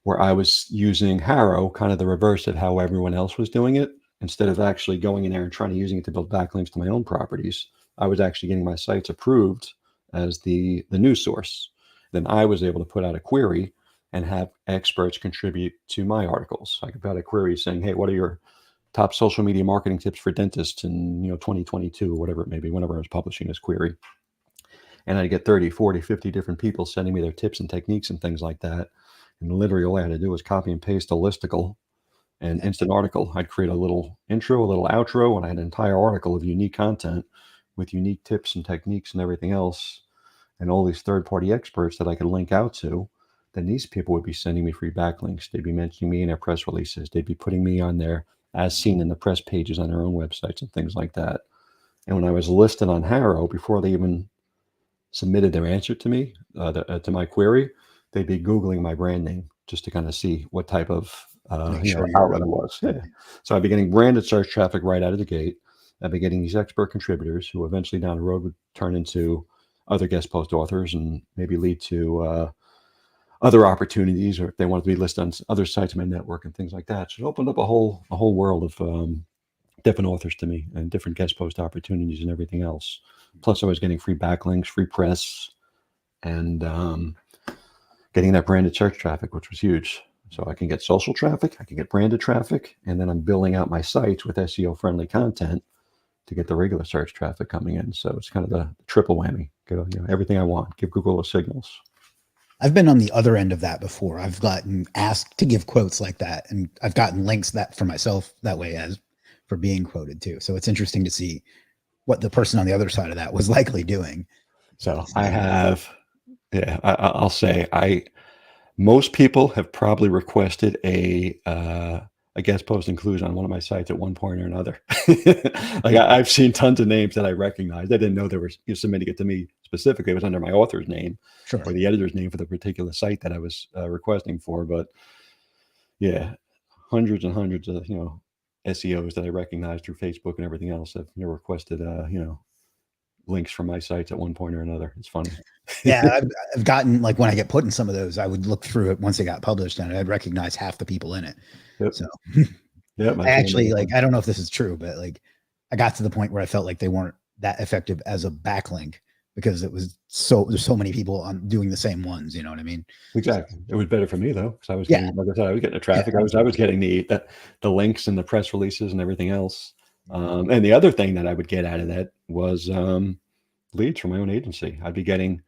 where I was using Harrow, kind of the reverse of how everyone else was doing it. Instead of actually going in there and trying to using it to build backlinks to my own properties, I was actually getting my sites approved as the news source. Then I was able to put out a query and have experts contribute to my articles. I could put out a query saying, hey, what are your top social media marketing tips for dentists in 2022, or whatever it may be, whenever I was publishing this query. And I'd get 30, 40, 50 different people sending me their tips and techniques and things like that. And literally all I had to do was copy and paste a listicle and instant article. I'd create a little intro, a little outro, and I had an entire article of unique content with unique tips and techniques and everything else. And all these third-party experts that I could link out to, then these people would be sending me free backlinks. They'd be mentioning me in their press releases. They'd be putting me on there as seen in the press pages on their own websites and things like that. And when I was listed on Harrow, before they even submitted their answer to me, to my query, they'd be Googling my brand name just to kind of see what type of outlet it was. Yeah. So I'd be getting branded search traffic right out of the gate. I'd be getting these expert contributors who eventually down the road would turn into other guest post authors and maybe lead to other opportunities, or if they wanted to be listed on other sites of my network and things like that. So it opened up a whole world of different authors to me and different guest post opportunities and everything else. Plus I was getting free backlinks, free press, and getting that branded search traffic, which was huge. So I can get social traffic, I can get branded traffic, and then I'm building out my sites with SEO friendly content to get the regular search traffic coming in. So it's kind of the triple whammy. Get everything I want, give Google those signals. I've been on the other end of that before. I've gotten asked to give quotes like that, and I've gotten links that for myself that way as for being quoted too. So it's interesting to see what the person on the other side of that was likely doing. So I have, I'll say most people have probably requested a guest post inclusion on one of my sites at one point or another. Like I've seen tons of names that I recognized. I didn't know they were submitting it to me specifically. It was under my author's name or the editor's name for the particular site that I was requesting for. But yeah, hundreds and hundreds of SEOs that I recognized through Facebook and everything else have requested links from my sites at one point or another. It's funny. Yeah, I've gotten, like, when I get put in some of those, I would look through it once it got published and I'd recognize half the people in it. Yep. So I actually, like, I don't know if this is true, but like I got to the point where I felt like they weren't that effective as a backlink because there's so many people on doing the same ones. You know what I mean? Exactly. It was better for me though, because I was Yeah. getting, like I said, I was getting the Yeah, traffic. I was getting the links and the press releases and everything else. And the other thing that I would get out of that was leads from my own agency. I'd be getting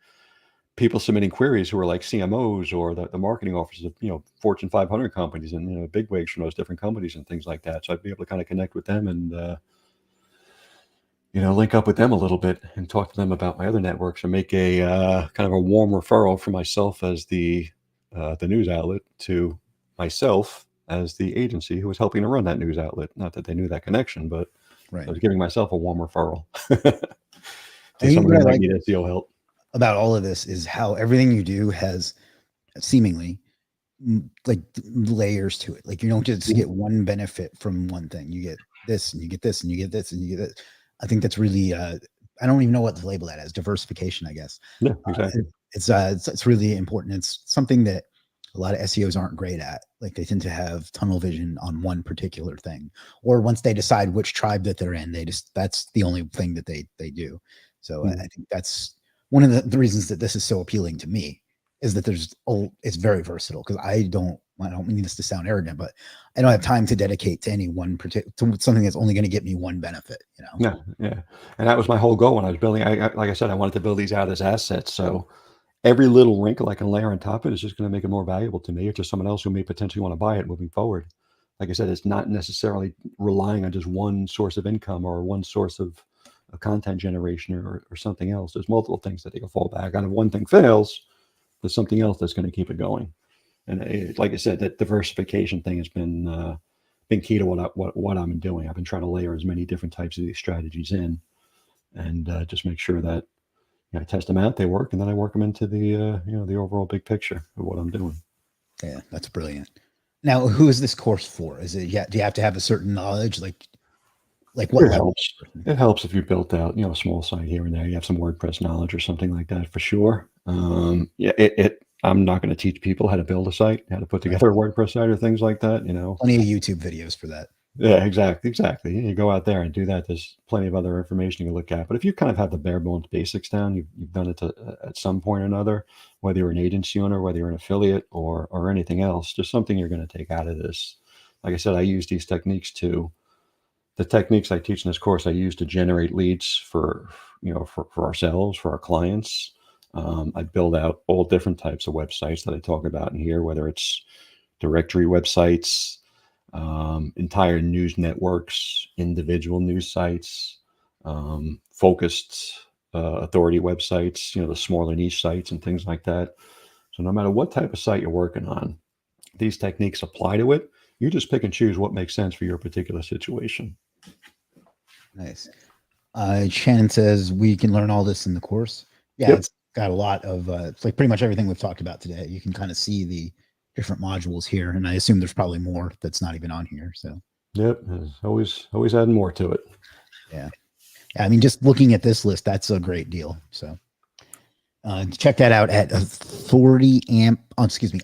people submitting queries who are like CMOs or the marketing officers of Fortune 500 companies and big wigs from those different companies and things like that. So I'd be able to kind of connect with them and link up with them a little bit and talk to them about my other networks and make a kind of a warm referral for myself as the news outlet to myself as the agency who was helping to run that news outlet. Not that they knew that connection, but I was giving myself a warm referral to someone who might need SEO help. About all of this is how everything you do has seemingly like layers to it. Like you don't just get one benefit from one thing. You get this and you get this and you get this and you get this. I think that's really I don't even know what to label that as. Diversification, I guess. Yeah, exactly. It's really important. It's something that a lot of SEOs aren't great at. Like they tend to have tunnel vision on one particular thing, or once they decide which tribe that they're in, that's the only thing that they do. So I think that's one of the reasons that this is so appealing to me, is that it's very versatile, because I don't mean this to sound arrogant, but I don't have time to dedicate to any one particular, to something that's only going to get me one benefit, Yeah. And that was my whole goal when I was building. Like I said, I wanted to build these out as assets. So every little wrinkle I can layer on top of it is just going to make it more valuable to me or to someone else who may potentially want to buy it moving forward. Like I said, it's not necessarily relying on just one source of income or one source of content generation or something else. There's multiple things that they can fall back on. If one thing fails, there's something else that's going to keep it going. And like I said, that diversification thing has been key to what I'm doing. I've been trying to layer as many different types of these strategies in, and just make sure that I test them out, they work, and then I work them into the the overall big picture of what I'm doing. Yeah, that's brilliant. Now, who is this course for? Is it do you have to have a certain knowledge, like what it helps? It helps if you built out a small site here and there. You have some WordPress knowledge or something like that for sure. I'm not going to teach people how to build a site, how to put together a WordPress site or things like that. Plenty of YouTube videos for that. Yeah, exactly. You go out there and do that. There's plenty of other information you can look at. But if you kind of have the bare bones basics down, you've done it at some point or another, whether you're an agency owner, whether you're an affiliate or anything else, just something you're going to take out of this. Like I said, I use these techniques the techniques I teach in this course, I use to generate leads for ourselves, for our clients. I build out all different types of websites that I talk about in here, whether it's directory websites, entire news networks, individual news sites, focused authority websites, the smaller niche sites and things like that. So no matter what type of site you're working on, these techniques apply to it. You just pick and choose what makes sense for your particular situation. Nice. Shannon says we can learn all this in the course. Yeah, It's got a lot of it's like pretty much everything we've talked about today. You can kind of see the different modules here, and I assume there's probably more that's not even on here. So yep, there's always adding more to it. Yeah, I mean, just looking at this list, that's a great deal. So check that out at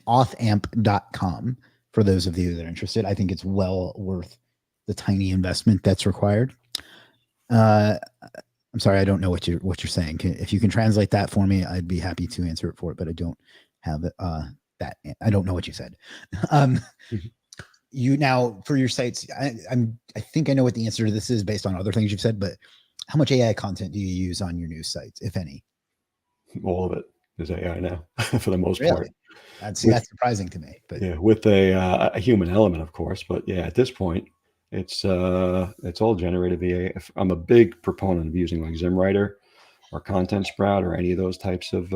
authamp.com for those of you that are interested. I think it's well worth the tiny investment that's required. I'm sorry, I don't know what you're saying. If you can translate that for me, I'd be happy to answer it for it, but I don't have it. I don't know what you said. You now for your sites, I think I know what the answer to this is based on other things you've said, but how much AI content do you use on your news sites, if any? All of it is AI now, for the most part. That's surprising to me. But yeah, with a human element, of course. But yeah, at this point, it's all generated via. I'm a big proponent of using like ZimWriter or Content Sprout or any of those types of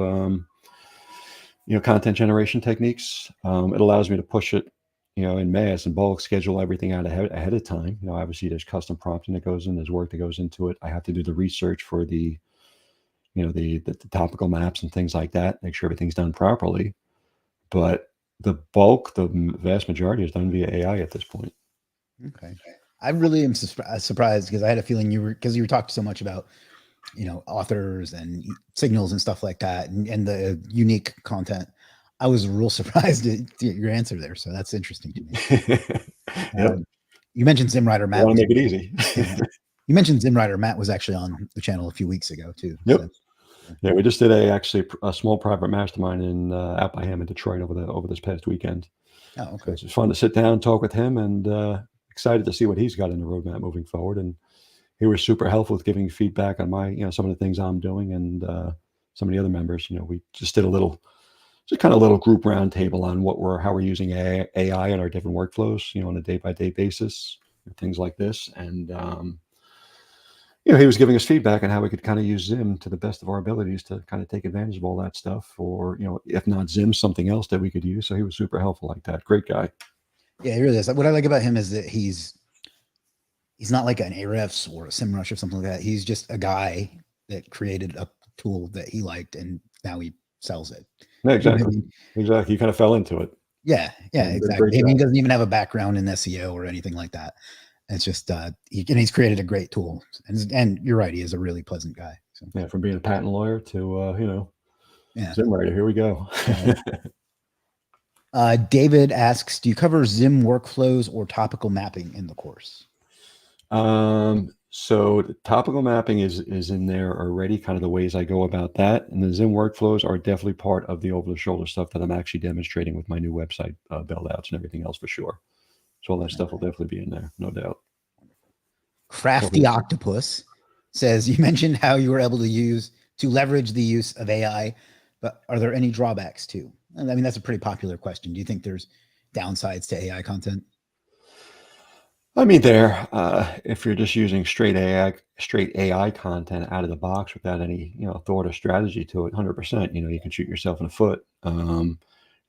content generation techniques. It allows me to push it in mass and bulk, schedule everything out ahead of time. Obviously there's custom prompting that goes in, there's work that goes into it. I have to do the research for the topical maps and things like that, make sure everything's done properly. But the vast majority is done via AI at this point. Okay. I really am surprised, because I had a feeling you were talking so much about, authors and signals and stuff like that, and the unique content. I was real surprised at your answer there. So that's interesting to me. Yep. You mentioned ZimWriter, Matt. I want to make it easy. You mentioned ZimWriter, Matt was actually on the channel a few weeks ago too. Yep. So Yeah, we just did actually a small private mastermind in out by him in Detroit over this past weekend. Oh, So okay. it's just fun to sit down and talk with him, and excited to see what he's got in the roadmap moving forward. And he was super helpful with giving feedback on some of the things I'm doing, and some of the other members. We just did just kind of little group roundtable on how we're using AI in our different workflows, on a day-by-day basis, things like this. And he was giving us feedback on how we could kind of use Zim to the best of our abilities to kind of take advantage of all that stuff, or if not Zim, something else that we could use. So he was super helpful like that. Great guy. Yeah, he really is. What I like about him is that he's not like an Ahrefs or a SEMrush or something like that. He's just a guy that created a tool that he liked, and now he sells it. Yeah, exactly. I mean? Exactly. He kind of fell into it. Yeah, exactly. He doesn't even have a background in SEO or anything like that. It's just he's created a great tool, and you're right, he is a really pleasant guy. So. Yeah, from being a patent lawyer to Zim writer. Here we go. David asks, do you cover Zim workflows or topical mapping in the course? So the topical mapping is in there already, kind of the ways I go about that. And the Zim workflows are definitely part of the over-the-shoulder stuff that I'm actually demonstrating with my new website build outs and everything else for sure. So all that stuff will definitely be in there, no doubt. Crafty Octopus says, you mentioned how you were able to leverage the use of AI, but are there any drawbacks too? I mean, that's a pretty popular question. Do you think there's downsides to AI content? I mean, if you're just using straight AI content out of the box without any, thought or strategy to it, 100%, you can shoot yourself in the foot.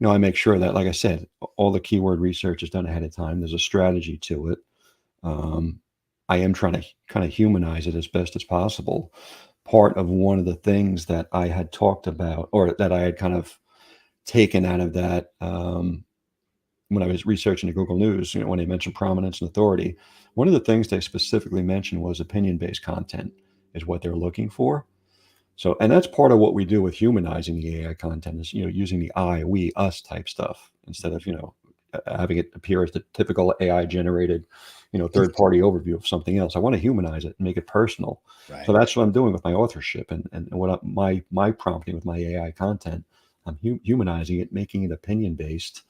I make sure that, like I said, all the keyword research is done ahead of time. There's a strategy to it. I am trying to kind of humanize it as best as possible. Part of one of the things that I had talked about, or that I had kind of taken out of that, when I was researching the Google News, when they mentioned prominence and authority, one of the things they specifically mentioned was opinion-based content is what they're looking for. So, and that's part of what we do with humanizing the AI content is, using the I, we, us type stuff instead of, having it appear as the typical AI generated, third-party overview of something else. I want to humanize it and make it personal. Right. So that's what I'm doing with my authorship and what my prompting with my AI content. I'm humanizing it, making it opinion-based,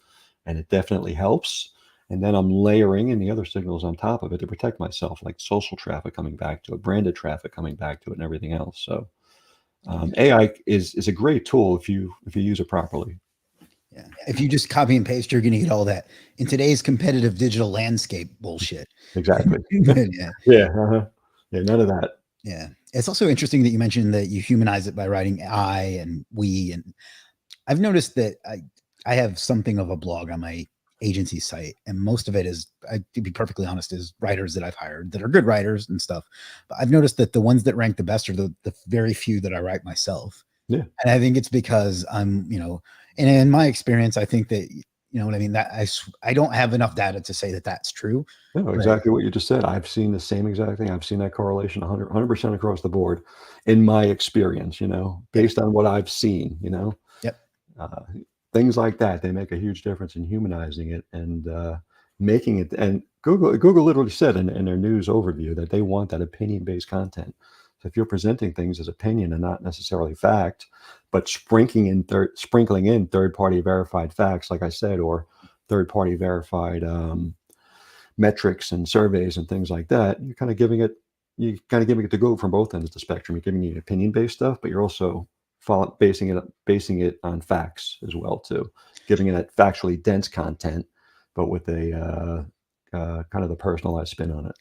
and it definitely helps. And then I'm layering in the other signals on top of it to protect myself, like social traffic coming back to it, branded traffic coming back to it, and everything else. So AI is a great tool if you use it properly. Yeah. If you just copy and paste, you're going to get all that in today's competitive digital landscape bullshit. Exactly. Yeah. Yeah. Yeah. None of that. Yeah. It's also interesting that you mentioned that you humanize it by writing I and we. And I've noticed that I have something of a blog on my agency site, and most of it is, to be perfectly honest, is writers that I've hired that are good writers and stuff. But I've noticed that the ones that rank the best are the very few that I write myself. Yeah. And I think it's because I'm, and in my experience, I think that, what I mean, that I don't have enough data to say that that's true. No, exactly what you just said. I've seen the same exact thing. I've seen that correlation 100% across the board in my experience, based on what I've seen, Yep. Things like that, they make a huge difference in humanizing it and making it. And Google literally said in their news overview that they want that opinion-based content. So if you're presenting things as opinion and not necessarily fact, but sprinkling in third-party verified facts, like I said, or third-party verified metrics and surveys and things like that, you're kind of giving it to go from both ends of the spectrum. You're giving it opinion-based stuff, but you're also basing it on facts as well too, giving it that factually dense content, but with a kind of the personalized spin on it.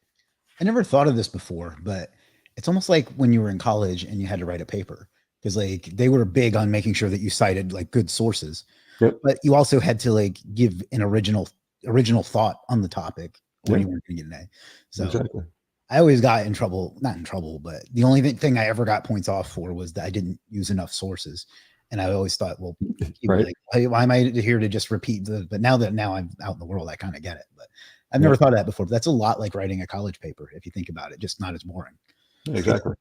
I never thought of this before, but it's almost like when you were in college and you had to write a paper, because like they were big on making sure that you cited like good sources. Yep. But you also had to like give an original thought on the topic when you weren't going to get an A. So exactly. I always got in trouble, not in trouble, but the only thing I ever got points off for was that I didn't use enough sources. And I always thought, well, right. like, hey, why am I here to just repeat but now I'm out in the world, I kind of get it. But I've never thought of that before. But that's a lot like writing a college paper, if you think about it, just not as boring. Exactly.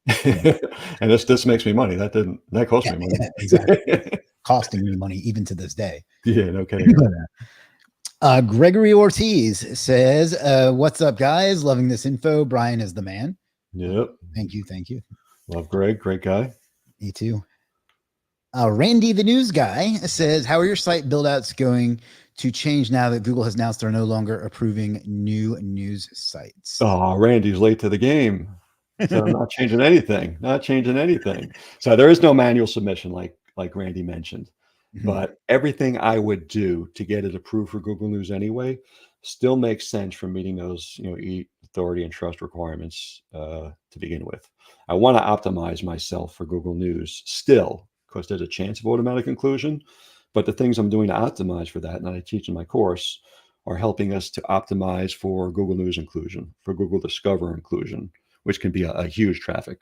And this makes me money. That cost me money. Yeah, exactly. Costing me money even to this day. Yeah, no kidding. Gregory Ortiz says, what's up, guys? Loving this info. Brian is the man. Yep. Thank you. Love Greg. Great guy. Me too. Randy, the news guy, says, how are your site build outs going to change now that Google has announced they're no longer approving new news sites? Oh, Randy's late to the game. So I'm not changing anything, not changing anything. So there is no manual submission like Randy mentioned, but everything I would do to get it approved for Google News anyway still makes sense for meeting those, EAT authority and trust requirements to begin with. I want to optimize myself for Google News still because there's a chance of automatic inclusion, but the things I'm doing to optimize for that, and that I teach in my course, are helping us to optimize for Google News inclusion, for Google Discover inclusion, which can be a huge traffic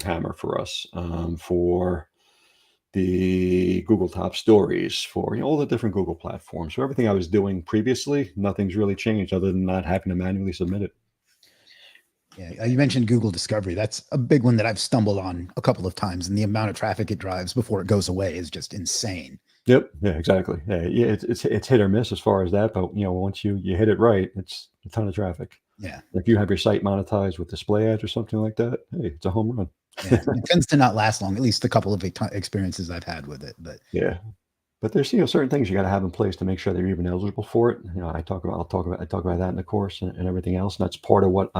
hammer for us, for the Google Top Stories, for all the different Google platforms. So everything I was doing previously, nothing's really changed other than not having to manually submit it. Yeah, you mentioned Google Discovery. That's a big one that I've stumbled on a couple of times, and the amount of traffic it drives before it goes away is just insane. Yep. Yeah, exactly. Yeah, it's hit or miss as far as that, but once you hit it right, it's a ton of traffic. Yeah. If you have your site monetized with display ads or something like that, hey, it's a home run. Yeah, it tends to not last long, at least a couple of experiences I've had with it. But yeah, but there's certain things you got to have in place to make sure that you're even eligible for it. I talk about that in the course and everything else, and that's part of what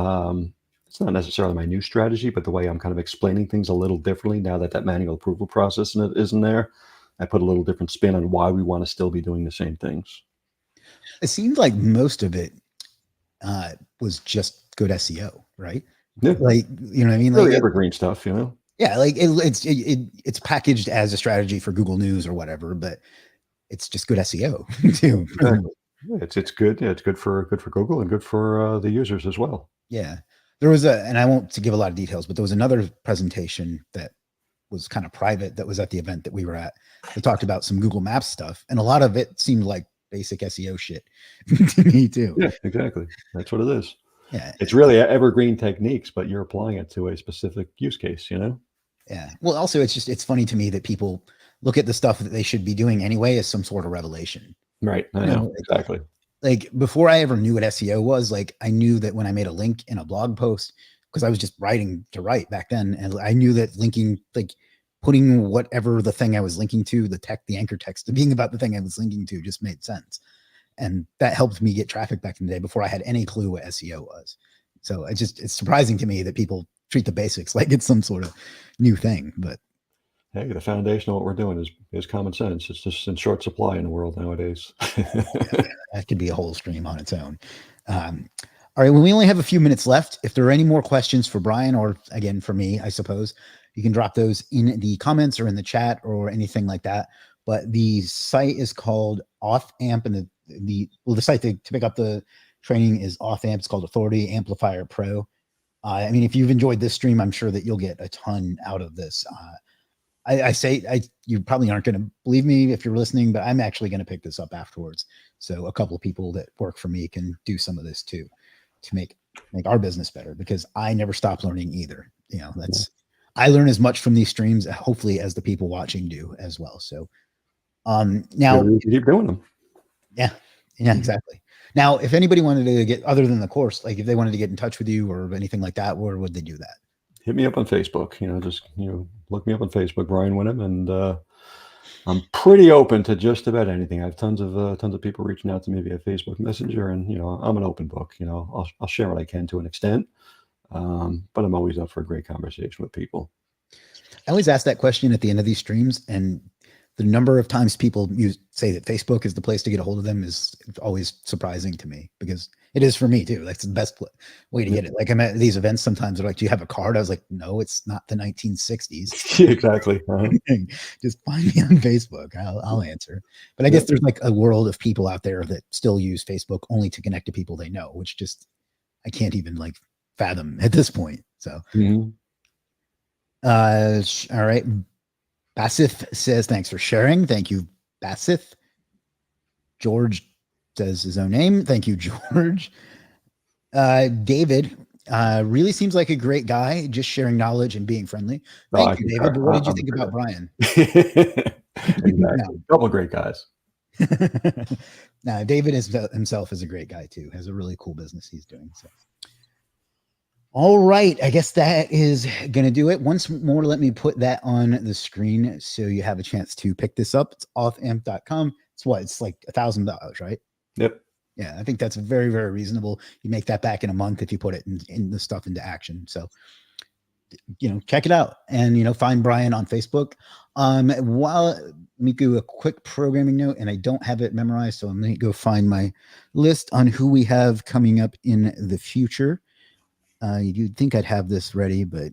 it's not necessarily my new strategy, but the way I'm kind of explaining things a little differently now that manual approval process isn't there. I put a little different spin on why we want to still be doing the same things. It seemed like most of it was just good SEO, right? Yeah. Like, you know what I mean? Really like evergreen stuff, Yeah, like it's packaged as a strategy for Google News or whatever, but it's just good SEO too. Exactly. Yeah, it's good. Yeah, it's good for Google and good for the users as well. Yeah, there was and I won't to give a lot of details, but there was another presentation that was kind of private that was at the event that we were at. They talked about some Google Maps stuff, and a lot of it seemed like basic SEO shit to me too. Yeah, exactly. That's what it is. Yeah, it's really evergreen techniques, but you're applying it to a specific use case. Yeah. Well, also it's funny to me that people look at the stuff that they should be doing anyway as some sort of revelation. Right. I know exactly. Like before I ever knew what SEO was, like I knew that when I made a link in a blog post, because I was just writing to write back then, and I knew that linking, like putting whatever the thing I was linking to, the anchor text to being about the thing I was linking to just made sense. And that helped me get traffic back in the day before I had any clue what SEO was. So it's surprising to me that people treat the basics like it's some sort of new thing. But hey, the foundation of what we're doing is common sense. It's just in short supply in the world nowadays. That could be a whole stream on its own. All right, well, we only have a few minutes left. If there are any more questions for Brian, or again for me, I suppose you can drop those in the comments or in the chat or anything like that. But the site is called AuthAmp, and the site to pick up the training is AuthAmp. It's called Authority Amplifier Pro. I mean, if you've enjoyed this stream, I'm sure that you'll get a ton out of this. You probably aren't going to believe me if you're listening, but I'm actually going to pick this up afterwards. So a couple of people that work for me can do some of this too, to make our business better, because I never stop learning either. I learn as much from these streams, hopefully, as the people watching do as well. So now you keep doing them. Yeah, exactly. Now, if anybody wanted to get, other than the course, like if they wanted to get in touch with you or anything like that, where would they do that? Hit me up on Facebook. Just look me up on Facebook, Brian Winum, and I'm pretty open to just about anything. I have tons of people reaching out to me via Facebook Messenger, and I'm an open book. I'll share what I can to an extent, but I'm always up for a great conversation with people. I always ask that question at the end of these streams, and the number of times people say that Facebook is the place to get a hold of them is always surprising to me, because it is for me too. That's the best way to get it. Like I'm at these events, sometimes they're like, do you have a card? I was like, no, it's not the 1960s. Exactly. Just find me on Facebook. I'll answer. But I guess there's like a world of people out there that still use Facebook only to connect to people they know, which just, I can't even like fathom at this point. So, all right. Basith says, thanks for sharing. Thank you, Basith. George says his own name. Thank you, George. David really seems like a great guy, just sharing knowledge and being friendly. Thank you, David. But what did you think about Brian? Exactly. Couple great guys. Now, David himself is a great guy too. Has a really cool business he's doing. So, All right. I guess that is going to do it. Once more, let me put that on the screen so you have a chance to pick this up. It's offamp.com. It's what? It's like $1,000, right? Yep. Yeah, I think that's very, very reasonable. You make that back in a month if you put it in the stuff into action. So, check it out and, find Brian on Facebook. Let me do a quick programming note, and I don't have it memorized. So I'm going to go find my list on who we have coming up in the future. You'd think I'd have this ready, but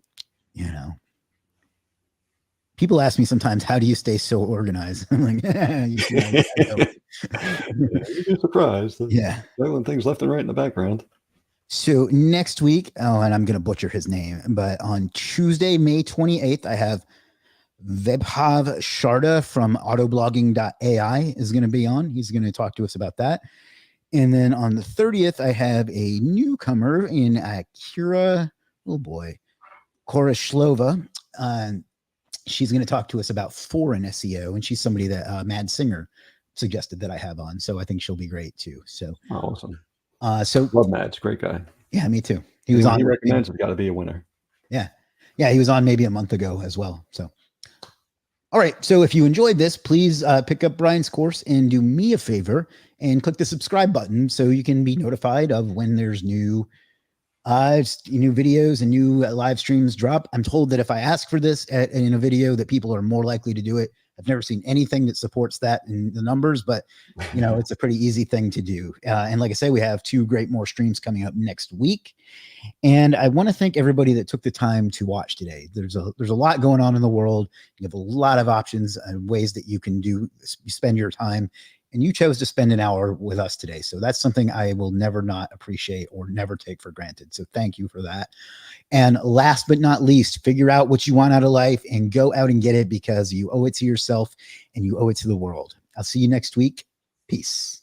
people ask me sometimes, how do you stay so organized? I'm like, You'd be surprised. Yeah. Juggling things left and right in the background. So next week, and I'm going to butcher his name, but on Tuesday, May 28th, I have Vebhav Sharda from autoblogging.ai is going to be on. He's going to talk to us about that. And then on the 30th, I have a newcomer in Akira, Koroshlova. She's going to talk to us about foreign SEO, and she's somebody that Mad Singer suggested that I have on. So I think she'll be great too. So awesome. So love Mads, great guy. Yeah, me too. He was on. He recommends it's got to be a winner. Yeah, he was on maybe a month ago as well. So, all right. So if you enjoyed this, please pick up Brian's course and do me a favor and click the subscribe button so you can be notified of when there's new videos and new live streams drop. I'm told that if I ask for this in a video, that people are more likely to do it. I've never seen anything that supports that in the numbers, but it's a pretty easy thing to do. And like I say, we have 2 great more streams coming up next week. And I want to thank everybody that took the time to watch today. There's a lot going on in the world. You have a lot of options and ways that you can spend your time. And you chose to spend an hour with us today. So that's something I will never not appreciate or never take for granted. So thank you for that. And last but not least, figure out what you want out of life and go out and get it, because you owe it to yourself and you owe it to the world. I'll see you next week. Peace.